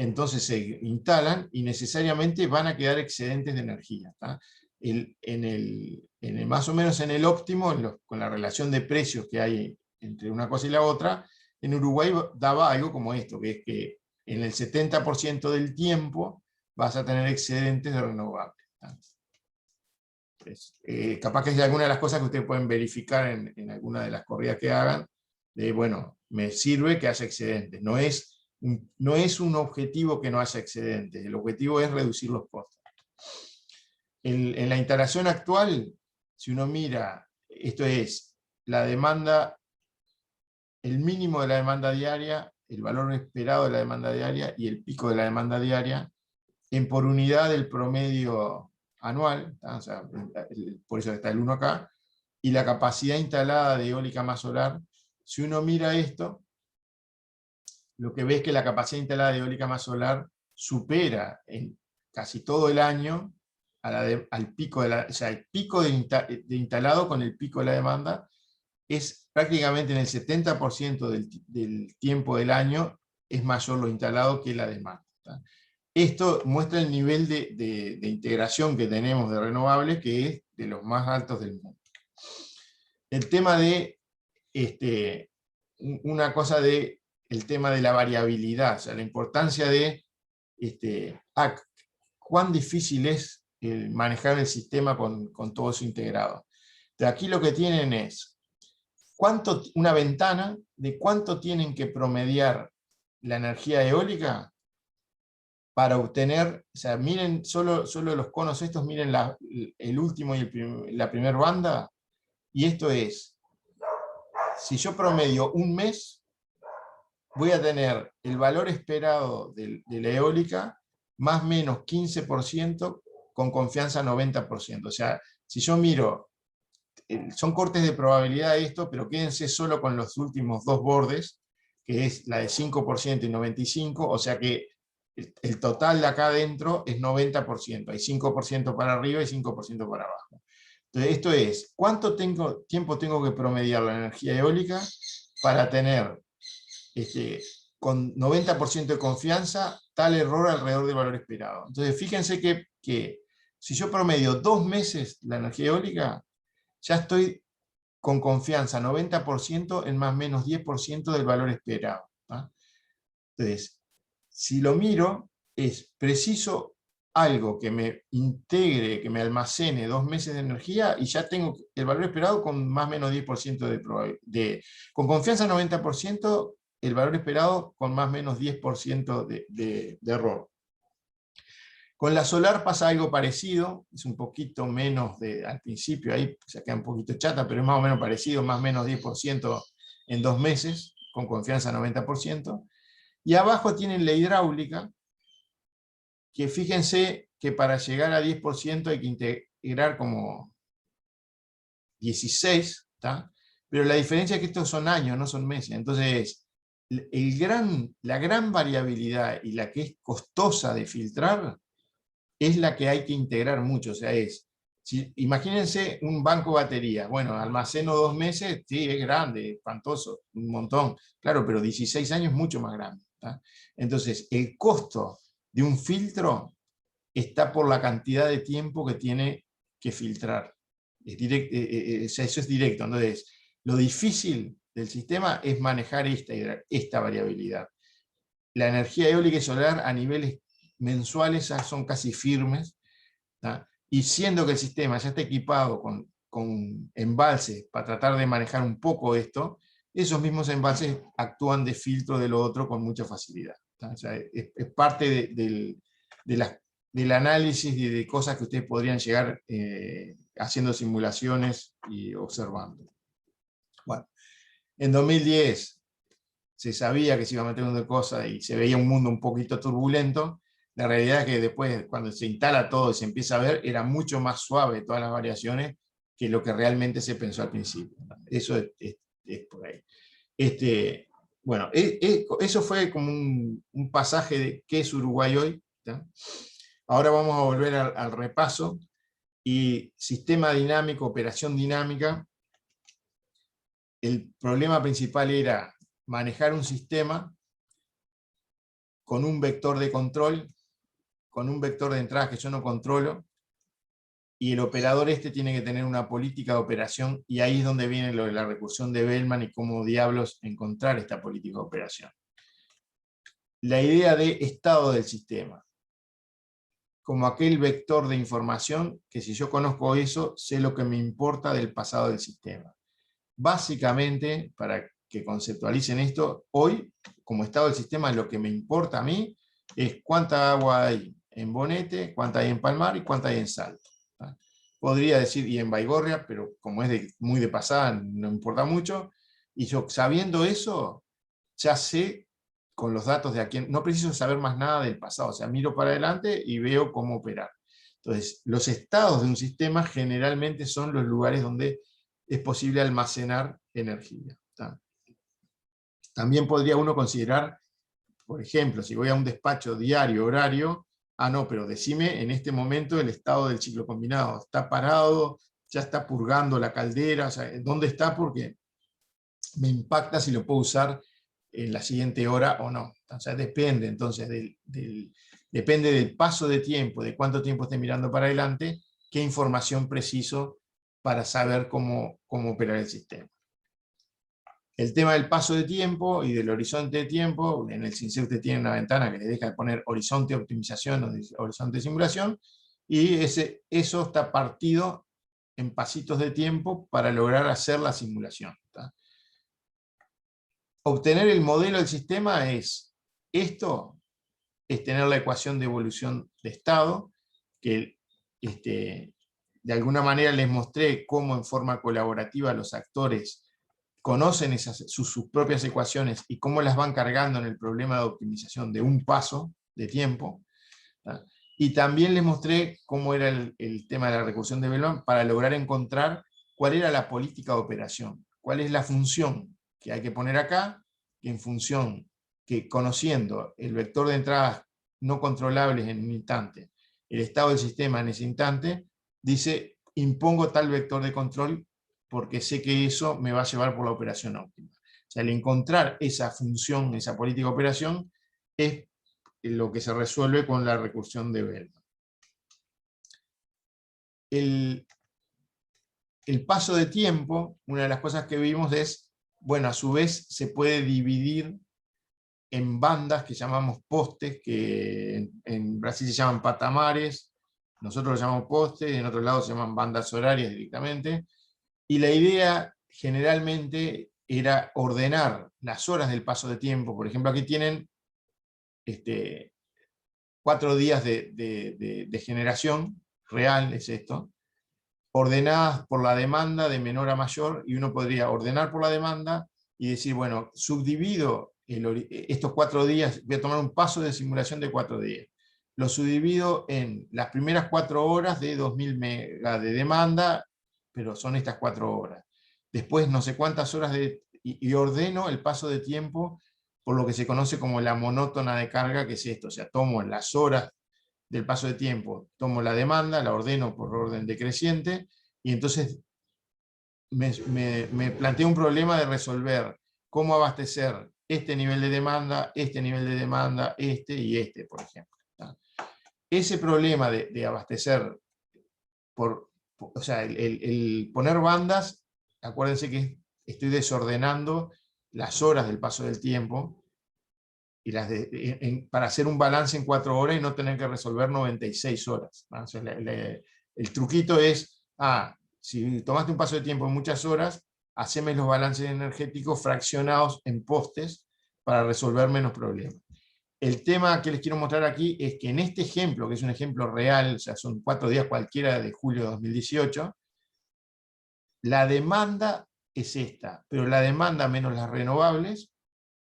entonces se instalan y necesariamente van a quedar excedentes de energía, ¿tá? Más o menos en el óptimo, con la relación de precios que hay entre una cosa y la otra, en Uruguay daba algo como esto, que es que en el 70% del tiempo vas a tener excedentes de renovables. Capaz que es alguna de las cosas que ustedes pueden verificar en alguna de las corridas que hagan, de bueno, me sirve que haya excedentes. No es un objetivo que no haya excedentes, el objetivo es reducir los costos. En la instalación actual, si uno mira, esto es la demanda, el mínimo de la demanda diaria, el valor esperado de la demanda diaria y el pico de la demanda diaria, por unidad del promedio anual, o sea, por eso está el 1 acá, y la capacidad instalada de eólica más solar. Si uno mira esto, lo que ve es que la capacidad instalada de eólica más solar supera en casi todo el año al pico o sea, el pico de instalado con el pico de la demanda es prácticamente en el 70% del tiempo del año es mayor lo instalado que la demanda. ¿Tá? Esto muestra el nivel de integración que tenemos de renovables, que es de los más altos del mundo. El tema de, una cosa de, el tema de la variabilidad, o sea, la importancia de cuán difícil es manejar el sistema con todo eso integrado. Entonces, aquí lo que tienen es una ventana de cuánto tienen que promediar la energía eólica para obtener, o sea, miren solo los conos estos, miren el último y la primera banda, y esto es, si yo promedio un mes, voy a tener el valor esperado de la eólica más o menos 15%, con confianza 90%. O sea, si yo miro, son cortes de probabilidad esto, pero quédense solo con los últimos dos bordes, que es la de 5% y 95%, o sea que el total de acá adentro es 90%, hay 5% para arriba y 5% para abajo. Entonces esto es, ¿cuánto tiempo tengo que promediar la energía eólica para tener con 90% de confianza tal error alrededor del valor esperado? Entonces fíjense que si yo promedio 2 meses la energía eólica, ya estoy con confianza 90% en más o menos 10% del valor esperado. ¿Ah? Entonces, si lo miro, es preciso algo que me integre, que me almacene 2 meses de energía y ya tengo el valor esperado con más o menos 10% de probabilidad. Con confianza 90%, el valor esperado con más o menos 10% de error. Con la solar pasa algo parecido, es un poquito menos al principio, ahí se queda un poquito chata, pero es más o menos parecido, más o menos 10% en 2 meses, con confianza 90%. Y abajo tienen la hidráulica, que fíjense que para llegar a 10% hay que integrar como 16, ¿tá? Pero la diferencia es que estos son años, no son meses. Entonces, la gran variabilidad y la que es costosa de filtrar es la que hay que integrar mucho. O sea, imagínense un banco de baterías. Bueno, almaceno 2 meses, sí, es grande, espantoso, un montón. Claro, pero 16 años es mucho más grande. ¿Tá? Entonces, el costo de un filtro está por la cantidad de tiempo que tiene que filtrar. Eso es directo. Entonces, lo difícil del sistema es manejar esta variabilidad. La energía eólica y solar a niveles mensuales ya son casi firmes, ¿tá? Y siendo que el sistema ya está equipado con embalses para tratar de manejar un poco esto, esos mismos embalses actúan de filtro de lo otro con mucha facilidad. ¿Tá? O sea, es parte del análisis y de cosas que ustedes podrían llegar haciendo simulaciones y observando. Bueno, en 2010 se sabía que se iba a meter una cosa y se veía un mundo un poquito turbulento. La realidad es que después, cuando se instala todo y se empieza a ver, era mucho más suave todas las variaciones que lo que realmente se pensó al principio. Eso es por ahí. Bueno, eso fue como un pasaje de qué es Uruguay hoy. ¿Tá? Ahora vamos a volver al repaso. Y sistema dinámico, operación dinámica. El problema principal era manejar un sistema con un vector de control, con un vector de entrada que yo no controlo, y el operador tiene que tener una política de operación, y ahí es donde viene lo de la recursión de Bellman y cómo diablos encontrar esta política de operación. La idea de estado del sistema, como aquel vector de información que si yo conozco eso, sé lo que me importa del pasado del sistema. Básicamente, para que conceptualicen esto, hoy, como estado del sistema, lo que me importa a mí es cuánta agua hay en Bonete, cuánta hay en Palmar y cuánta hay en Salto. ¿Tá? Podría decir, y en Baigorria, pero como es muy de pasada, no importa mucho, y yo sabiendo eso, ya sé con los datos de aquí, no preciso saber más nada del pasado, o sea, miro para adelante y veo cómo operar. Entonces, los estados de un sistema generalmente son los lugares donde es posible almacenar energía. ¿Tá? También podría uno considerar, por ejemplo, si voy a un despacho diario, horario, no, pero decime en este momento el estado del ciclo combinado, ¿está parado? ¿Ya está purgando la caldera? O sea, ¿dónde está? Porque me impacta si lo puedo usar en la siguiente hora o no. O sea, depende entonces depende del paso de tiempo, de cuánto tiempo esté mirando para adelante, qué información preciso para saber cómo operar el sistema. El tema del paso de tiempo y del horizonte de tiempo, en el CINCE usted tiene una ventana que le deja poner horizonte de optimización o horizonte de simulación, y eso está partido en pasitos de tiempo para lograr hacer la simulación. ¿Tá? Obtener el modelo del sistema es tener la ecuación de evolución de estado, que de alguna manera les mostré cómo en forma colaborativa los actores conocen sus propias ecuaciones y cómo las van cargando en el problema de optimización de un paso de tiempo. ¿Tá? Y también les mostré cómo era el tema de la recursión de Bellman para lograr encontrar cuál era la política de operación, cuál es la función que hay que poner acá, que en función, que conociendo el vector de entradas no controlables en un instante, el estado del sistema en ese instante, dice, impongo tal vector de control porque sé que eso me va a llevar por la operación óptima. O sea, el encontrar esa función, esa política de operación, es lo que se resuelve con la recursión de Bellman. El paso de tiempo, una de las cosas que vimos es, bueno, a su vez se puede dividir en bandas que llamamos postes, que en Brasil se llaman patamares, nosotros lo llamamos postes, en otros lados se llaman bandas horarias directamente, y la idea generalmente era ordenar las horas del paso de tiempo. Por ejemplo, aquí tienen 4 días de generación real, es esto, ordenadas por la demanda de menor a mayor, y uno podría ordenar por la demanda y decir, bueno, subdivido estos 4 días, voy a tomar un paso de simulación de 4 días. Lo subdivido en las primeras 4 horas de 2000 megas de demanda, pero son estas 4 horas. Después no sé cuántas horas y ordeno el paso de tiempo por lo que se conoce como la monótona de carga, que es esto, o sea, tomo las horas del paso de tiempo, tomo la demanda, la ordeno por orden decreciente, y entonces me planteo un problema de resolver cómo abastecer este nivel de demanda, este nivel de demanda, y por ejemplo. ¿Tá? Ese problema de abastecer, o sea, el poner bandas, acuérdense que estoy desordenando las horas del paso del tiempo, y para hacer un balance en 4 horas y no tener que resolver 96 horas. ¿No? O sea, el truquito es, si tomaste un paso de tiempo en muchas horas, haceme los balances energéticos fraccionados en postes para resolver menos problemas. El tema que les quiero mostrar aquí es que en este ejemplo, que es un ejemplo real, o sea, son 4 días cualquiera de julio de 2018, la demanda es esta, pero la demanda menos las renovables,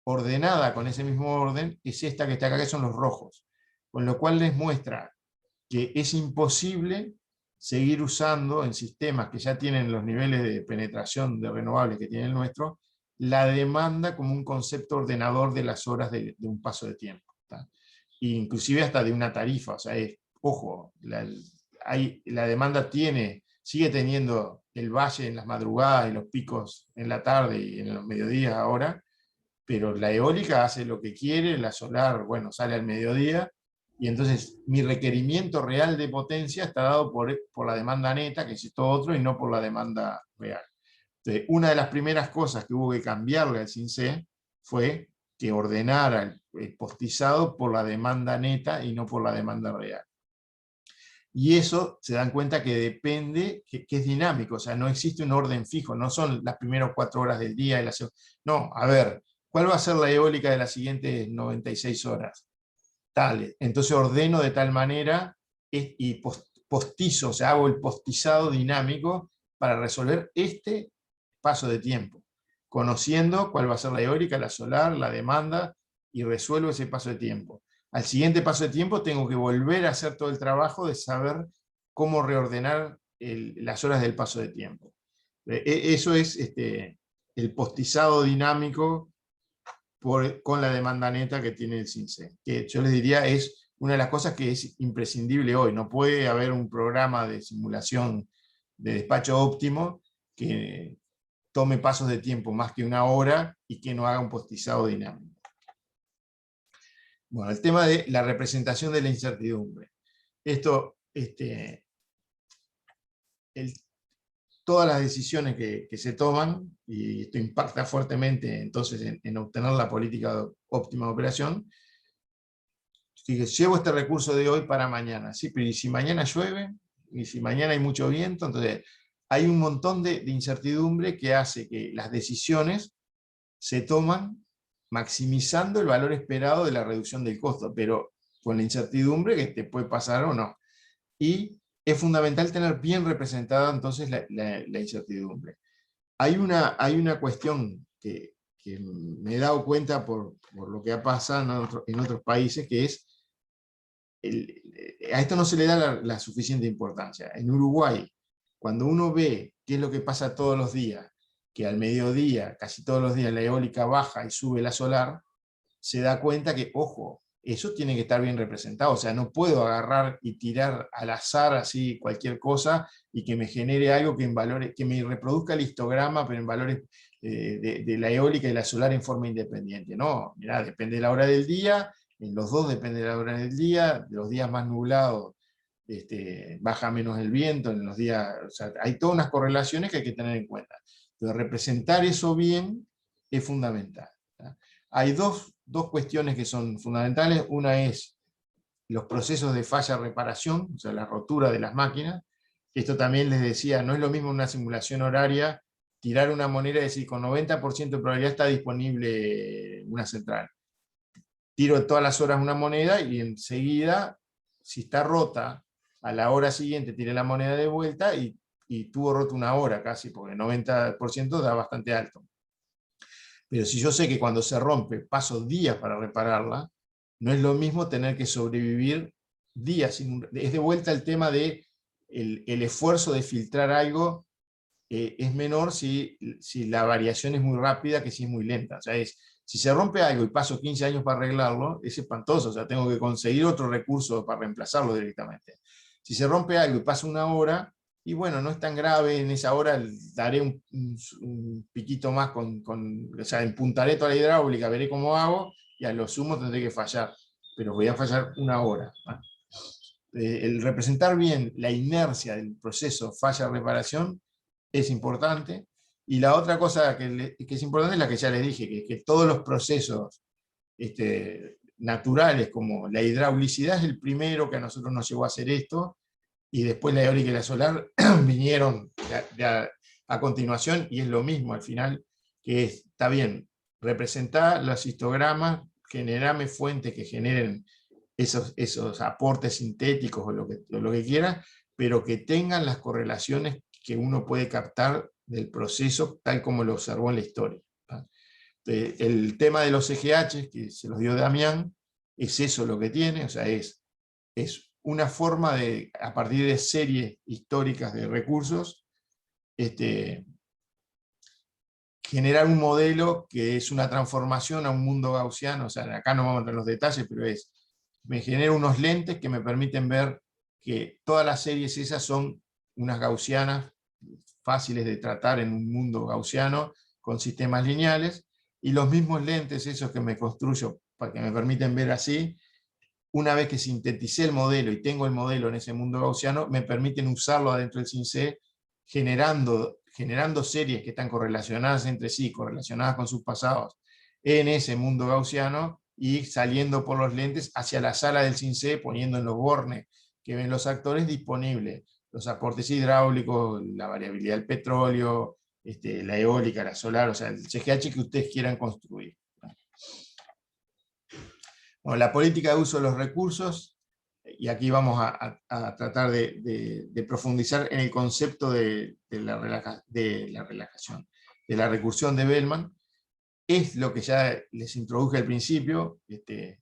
ordenada con ese mismo orden, es esta que está acá, que son los rojos. Con lo cual les muestra que es imposible seguir usando en sistemas que ya tienen los niveles de penetración de renovables que tiene el nuestro, la demanda como un concepto ordenador de las horas de un paso de tiempo. ¿Tá? Inclusive hasta de una tarifa. O sea, ojo, la demanda sigue teniendo el valle en las madrugadas y los picos en la tarde y en los mediodías ahora, pero la eólica hace lo que quiere, la solar, bueno, sale al mediodía, y entonces mi requerimiento real de potencia está dado por la demanda neta, que es esto otro, y no por la demanda real. Entonces, una de las primeras cosas que hubo que cambiarle al CINCE fue que ordenara el postizado por la demanda neta y no por la demanda real. Y eso se dan cuenta que depende, que es dinámico, o sea, no existe un orden fijo, no son las primeras 4 horas del día, no, a ver, ¿cuál va a ser la eólica de las siguientes 96 horas? Tal. Entonces ordeno de tal manera y postizo, o sea, hago el postizado dinámico para resolver este paso de tiempo, conociendo cuál va a ser la eólica, la solar, la demanda y resuelvo ese paso de tiempo. Al siguiente paso de tiempo tengo que volver a hacer todo el trabajo de saber cómo reordenar las horas del paso de tiempo. Eso es el postizado dinámico con la demanda neta que tiene el CINCE, que yo les diría es una de las cosas que es imprescindible hoy. No puede haber un programa de simulación de despacho óptimo que tome pasos de tiempo más que una hora y que no haga un postizado dinámico. Bueno, el tema de la representación de la incertidumbre. Esto, todas las decisiones que se toman, y esto impacta fuertemente entonces en obtener la política óptima de operación. Fíjese, llevo este recurso de hoy para mañana, ¿sí? Pero ¿y si mañana llueve? ¿Y si mañana hay mucho viento? Entonces hay un montón de incertidumbre que hace que las decisiones se toman maximizando el valor esperado de la reducción del costo, pero con la incertidumbre que te puede pasar o no. Y es fundamental tener bien representada entonces la incertidumbre. Hay una cuestión que me he dado cuenta por lo que ha pasado en otros países, que es, a esto no se le da la suficiente importancia. En Uruguay, cuando uno ve qué es lo que pasa todos los días, que al mediodía, casi todos los días, la eólica baja y sube la solar, se da cuenta que, ojo, eso tiene que estar bien representado. O sea, no puedo agarrar y tirar al azar así cualquier cosa y que me genere algo que, en valores, que me reproduzca el histograma, pero en valores de la eólica y la solar en forma independiente. No, mirá, depende de la hora del día, en los dos depende de la hora del día, de los días más nublados baja menos el viento, en los días, o sea, hay todas unas correlaciones que hay que tener en cuenta. Entonces, representar eso bien es fundamental. Hay dos cuestiones que son fundamentales. Una es los procesos de falla-reparación, o sea, la rotura de las máquinas. Esto también les decía, no es lo mismo una simulación horaria, tirar una moneda y decir, con 90% de probabilidad está disponible una central. Tiro todas las horas una moneda y enseguida, si está rota, a la hora siguiente tiré la moneda de vuelta y tuvo roto una hora casi, porque el 90% da bastante alto. Pero si yo sé que cuando se rompe paso días para repararla, no es lo mismo tener que sobrevivir días. Es de vuelta el tema de el esfuerzo de filtrar algo es menor si la variación es muy rápida que si es muy lenta. O sea, si se rompe algo y paso 15 años para arreglarlo, es espantoso. O sea, tengo que conseguir otro recurso para reemplazarlo directamente. Si se rompe algo y pasa una hora, y bueno, no es tan grave, en esa hora daré un piquito más, o sea, empuntaré toda la hidráulica, veré cómo hago, y a lo sumo tendré que fallar, pero voy a fallar una hora. El representar bien la inercia del proceso falla-reparación es importante, y la otra cosa que es importante es la que ya les dije, que todos los procesos naturales, como la hidraulicidad es el primero que a nosotros nos llevó a hacer esto, y después la eólica y la solar vinieron a continuación, y es lo mismo al final, que está bien, representar los histogramas, generarme fuentes que generen esos aportes sintéticos o lo que quiera, pero que tengan las correlaciones que uno puede captar del proceso tal como lo observó en la historia. El tema de los EGH, que se los dio Damián, es eso lo que tiene, o sea, es una forma de, a partir de series históricas de recursos, generar un modelo que es una transformación a un mundo gaussiano. O sea, acá no vamos a entrar en los detalles, pero me genera unos lentes que me permiten ver que todas las series esas son unas gaussianas fáciles de tratar en un mundo gaussiano con sistemas lineales, y los mismos lentes esos que me construyo para que me permiten ver así, una vez que sinteticé el modelo y tengo el modelo en ese mundo gaussiano, me permiten usarlo adentro del CINCE, generando series que están correlacionadas entre sí, correlacionadas con sus pasados en ese mundo gaussiano, y saliendo por los lentes hacia la sala del CINCE, poniendo en los bornes que ven los actores disponibles los aportes hidráulicos, la variabilidad del petróleo, la eólica, la solar, o sea, el CGH que ustedes quieran construir. Bueno, la política de uso de los recursos, y aquí vamos a tratar de profundizar en el concepto de la relajación, de la recursión de Bellman. es lo que ya les introduje al principio, que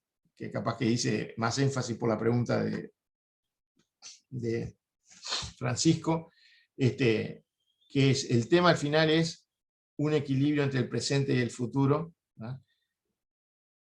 capaz que hice más énfasis por la pregunta de Francisco, que es el tema al final es un equilibrio entre el presente y el futuro, ¿no?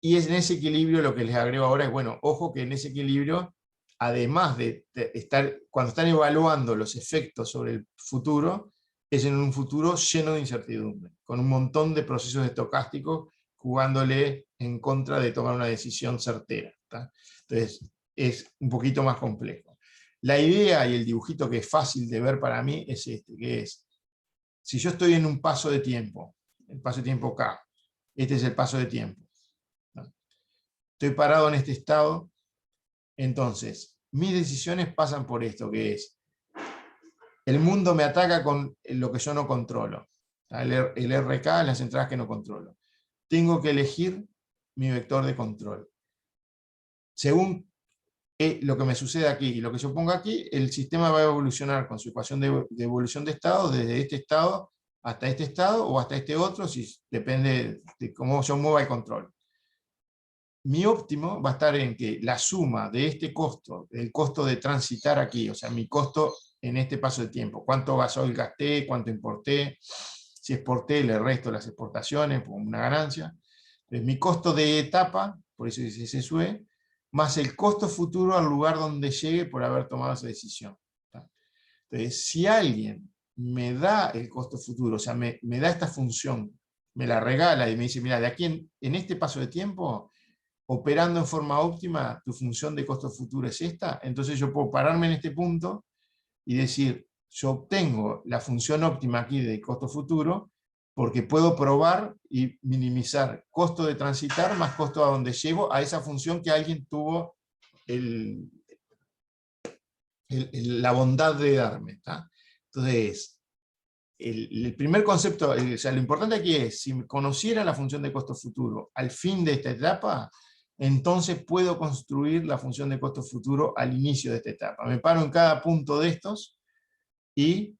Y es en ese equilibrio lo que les agrego ahora es, bueno, ojo que en ese equilibrio, además de estar, cuando están evaluando los efectos sobre el futuro, es en un futuro lleno de incertidumbre, con un montón de procesos estocásticos jugándole en contra de tomar una decisión certera, ¿tá? Entonces, es un poquito más complejo. La idea y el dibujito que es fácil de ver para mí es que es, si yo estoy en un paso de tiempo, el paso de tiempo K, este es el paso de tiempo, ¿no? Estoy parado en este estado, entonces, mis decisiones pasan por esto, que es, el mundo me ataca con lo que yo no controlo, el RK, las entradas que no controlo. Tengo que elegir mi vector de control. Según lo que me sucede aquí y lo que yo ponga aquí, el sistema va a evolucionar con su ecuación de evolución de estado, desde este estado hasta este estado o hasta este otro, si depende de cómo yo mueva el control. Mi óptimo va a estar en que la suma de este costo, el costo de transitar aquí, o sea, mi costo en este paso de tiempo, cuánto gasoil gasté, cuánto importé, si exporté, le resto las exportaciones, por una ganancia. Entonces, mi costo de etapa, por eso dice SSUE, más el costo futuro al lugar donde llegue por haber tomado esa decisión. Entonces, si alguien me da el costo futuro, o sea, me da esta función, me la regala y me dice, mira, de aquí en este paso de tiempo, operando en forma óptima, tu función de costo futuro es esta, entonces yo puedo pararme en este punto y decir, yo obtengo la función óptima aquí de costo futuro, porque puedo probar y minimizar costo de transitar más costo a donde llego a esa función que alguien tuvo la bondad de darme, ¿tá? Entonces, el primer concepto, o sea, lo importante aquí es, si conociera la función de costo futuro al fin de esta etapa, entonces puedo construir la función de costo futuro al inicio de esta etapa. Me paro en cada punto de estos y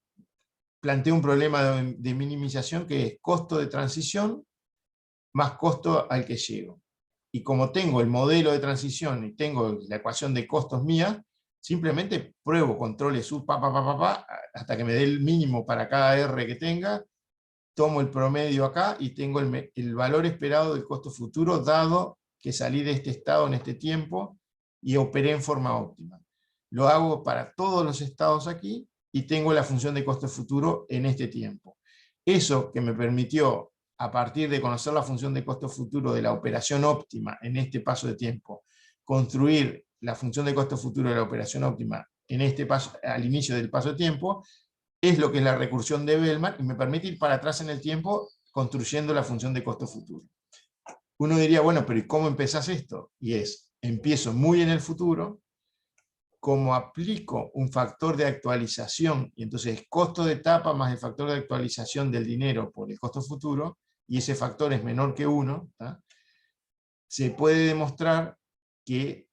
planteo un problema de minimización que es costo de transición más costo al que llego. Y como tengo el modelo de transición y tengo la ecuación de costos mía, simplemente pruebo controles sub, hasta que me dé el mínimo para cada R que tenga, tomo el promedio acá y tengo el valor esperado del costo futuro, dado que salí de este estado en este tiempo y operé en forma óptima. Lo hago para todos los estados aquí y tengo la función de costo futuro en este tiempo. Eso que me permitió, a partir de conocer la función de costo futuro de la operación óptima en este paso de tiempo, construir la función de costo futuro de la operación óptima en este paso, al inicio del paso de tiempo, es lo que es la recursión de Bellman y me permite ir para atrás en el tiempo construyendo la función de costo futuro. Uno diría, bueno, pero ¿y cómo empezás esto? Y es, empiezo muy en el futuro, como aplico un factor de actualización, y entonces costo de etapa más el factor de actualización del dinero por el costo futuro, y ese factor es menor que 1, ¿tá? Se puede demostrar que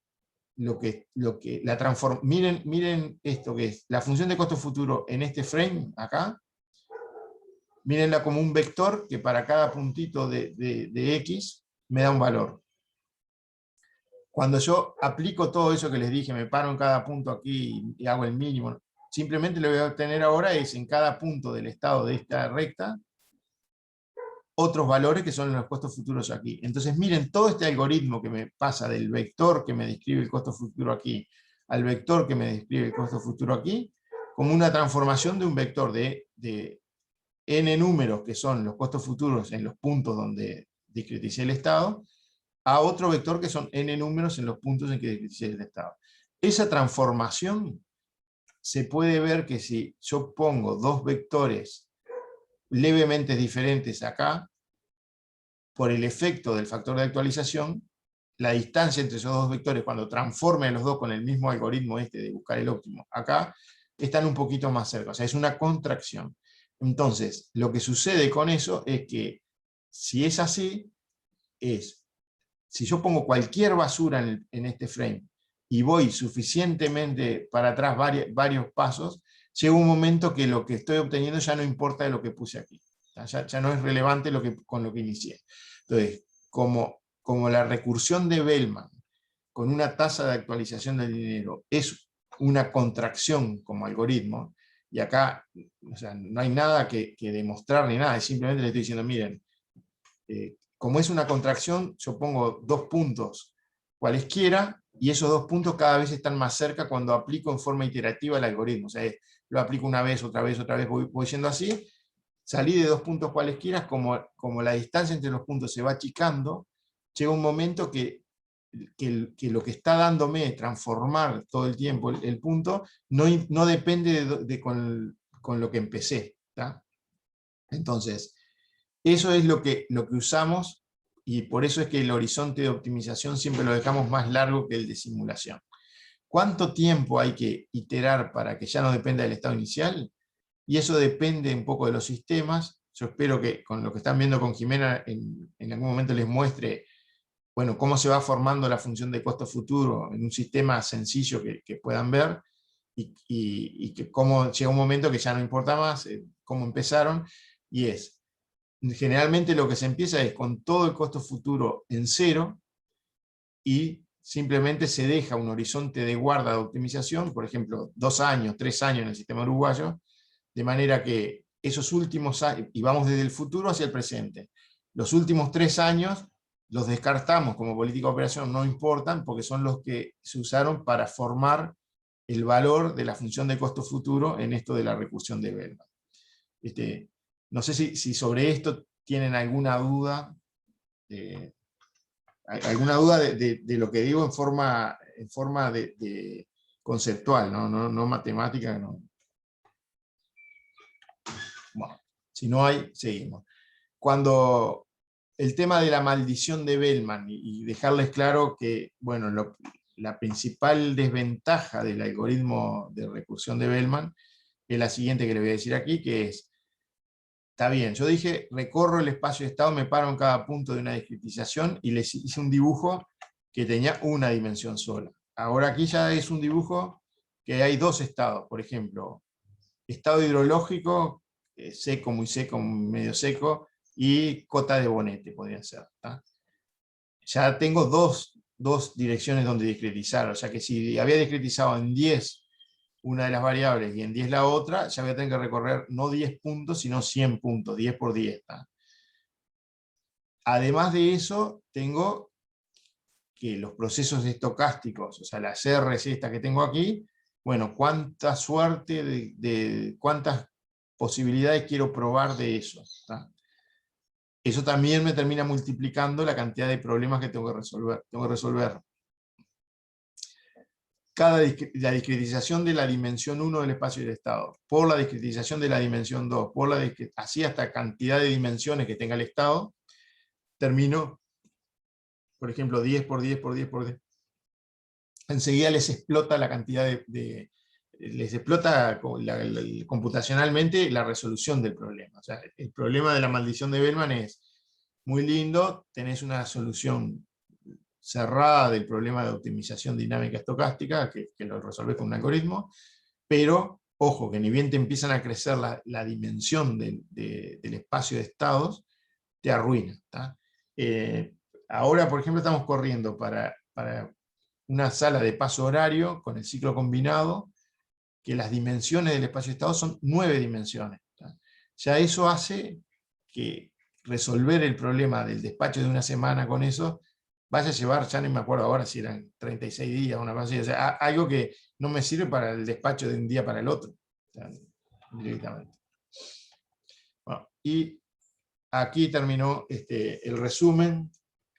miren esto que es la función de costo futuro en este frame acá, mírenla como un vector que para cada puntito de X me da un valor. Cuando yo aplico todo eso que les dije, me paro en cada punto aquí y hago el mínimo, simplemente lo que voy a obtener ahora es en cada punto del estado de esta recta otros valores que son los costos futuros aquí. Entonces miren todo este algoritmo que me pasa del vector que me describe el costo futuro aquí al vector que me describe el costo futuro aquí, como una transformación de un vector de n números, que son los costos futuros en los puntos donde discreticé el estado, a otro vector que son n números en los puntos en que discreticé el estado. Esa transformación se puede ver que si yo pongo dos vectores levemente diferentes acá, por el efecto del factor de actualización, la distancia entre esos dos vectores, cuando transformen los dos con el mismo algoritmo de buscar el óptimo, acá, están un poquito más cerca, o sea, es una contracción. Entonces, lo que sucede con eso es que, si es así, si yo pongo cualquier basura en este frame, y voy suficientemente para atrás varios pasos, llega un momento que lo que estoy obteniendo ya no importa de lo que puse aquí. Ya no es relevante con lo que inicié. Entonces, como la recursión de Bellman con una tasa de actualización del dinero es una contracción como algoritmo, y acá no hay nada que demostrar ni nada, simplemente le estoy diciendo, miren, como es una contracción, yo pongo 2 puntos cualesquiera, y esos 2 puntos cada vez están más cerca cuando aplico en forma iterativa el algoritmo. O sea, lo aplico una vez, otra vez, voy yendo así, salí de 2 puntos cualesquiera, como la distancia entre los puntos se va achicando, llega un momento que lo que está dándome transformar todo el tiempo el punto, no depende con lo que empecé. ¿Tá? Entonces, eso es lo que usamos, y por eso es que el horizonte de optimización siempre lo dejamos más largo que el de simulación. ¿Cuánto tiempo hay que iterar para que ya no dependa del estado inicial? Y eso depende un poco de los sistemas. Yo espero que con lo que están viendo con Jimena en algún momento les muestre cómo se va formando la función de costo futuro en un sistema sencillo que puedan ver, y que cómo llega un momento que ya no importa más cómo empezaron, y generalmente lo que se empieza es con todo el costo futuro en cero, y simplemente se deja un horizonte de guarda de optimización, por ejemplo, 2 años, 3 años en el sistema uruguayo, de manera que esos últimos años, y vamos desde el futuro hacia el presente, los últimos 3 años los descartamos como política de operación, no importan, porque son los que se usaron para formar el valor de la función de costo futuro en esto de la recursión de Bellman. No sé si sobre esto tienen alguna duda, de lo que digo en forma de conceptual, no matemática. No. Bueno, si no hay, seguimos. Cuando el tema de la maldición de Bellman, y dejarles claro que, la principal desventaja del algoritmo de recursión de Bellman es la siguiente que le voy a decir aquí, que es, está bien, yo dije, recorro el espacio de estado, me paro en cada punto de una discretización, y les hice un dibujo que tenía una dimensión sola. Ahora aquí ya es un dibujo que hay 2 estados, por ejemplo, estado hidrológico, seco, muy seco, medio seco, y cota de Bonete podría ser. ¿Tá? Ya tengo dos direcciones donde discretizar, o sea que si había discretizado en 10 una de las variables y en 10 la otra, ya voy a tener que recorrer no 10 puntos, sino 100 puntos, 10 por 10. ¿Tá? Además de eso, tengo que los procesos estocásticos, o sea, las R's estas que tengo aquí, cuánta suerte, cuántas posibilidades quiero probar de eso. ¿Tá? Eso también me termina multiplicando la cantidad de problemas que tengo que resolver. La discretización de la dimensión 1 del espacio del estado, por la discretización de la dimensión 2, así hasta cantidad de dimensiones que tenga el estado, termino, por ejemplo, 10 por 10 por 10 por 10. Enseguida les explota la cantidad les explota computacionalmente la resolución del problema. O sea, el problema de la maldición de Bellman es muy lindo, tenés una solución cerrada del problema de optimización dinámica estocástica, que lo resolvés con un algoritmo, pero, ojo, que ni bien te empiezan a crecer la dimensión del espacio de estados, te arruina. ¿Tá? Ahora, por ejemplo, estamos corriendo para una sala de paso horario con el ciclo combinado, que las dimensiones del espacio de estado son 9 dimensiones. ¿Tá? Ya eso hace que resolver el problema del despacho de una semana con eso vaya a llevar, ya no me acuerdo ahora si eran 36 días, una cosa así, o sea, algo que no me sirve para el despacho de un día para el otro, o sea, directamente. Bueno, y aquí terminó el resumen.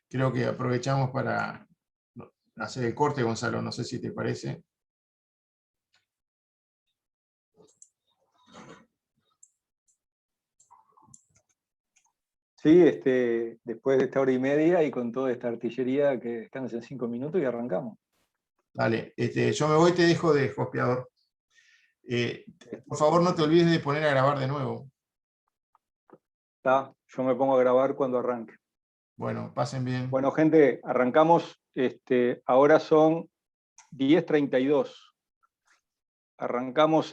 Creo que aprovechamos para hacer el corte, Gonzalo, no sé si te parece. Sí, después de esta hora y media y con toda esta artillería que están en 5 minutos y arrancamos. Dale, yo me voy, te dejo de hosteador. Por favor, no te olvides de poner a grabar de nuevo. Está, yo me pongo a grabar cuando arranque. Bueno, pasen bien. Bueno, gente, arrancamos. Ahora son 10:32. Arrancamos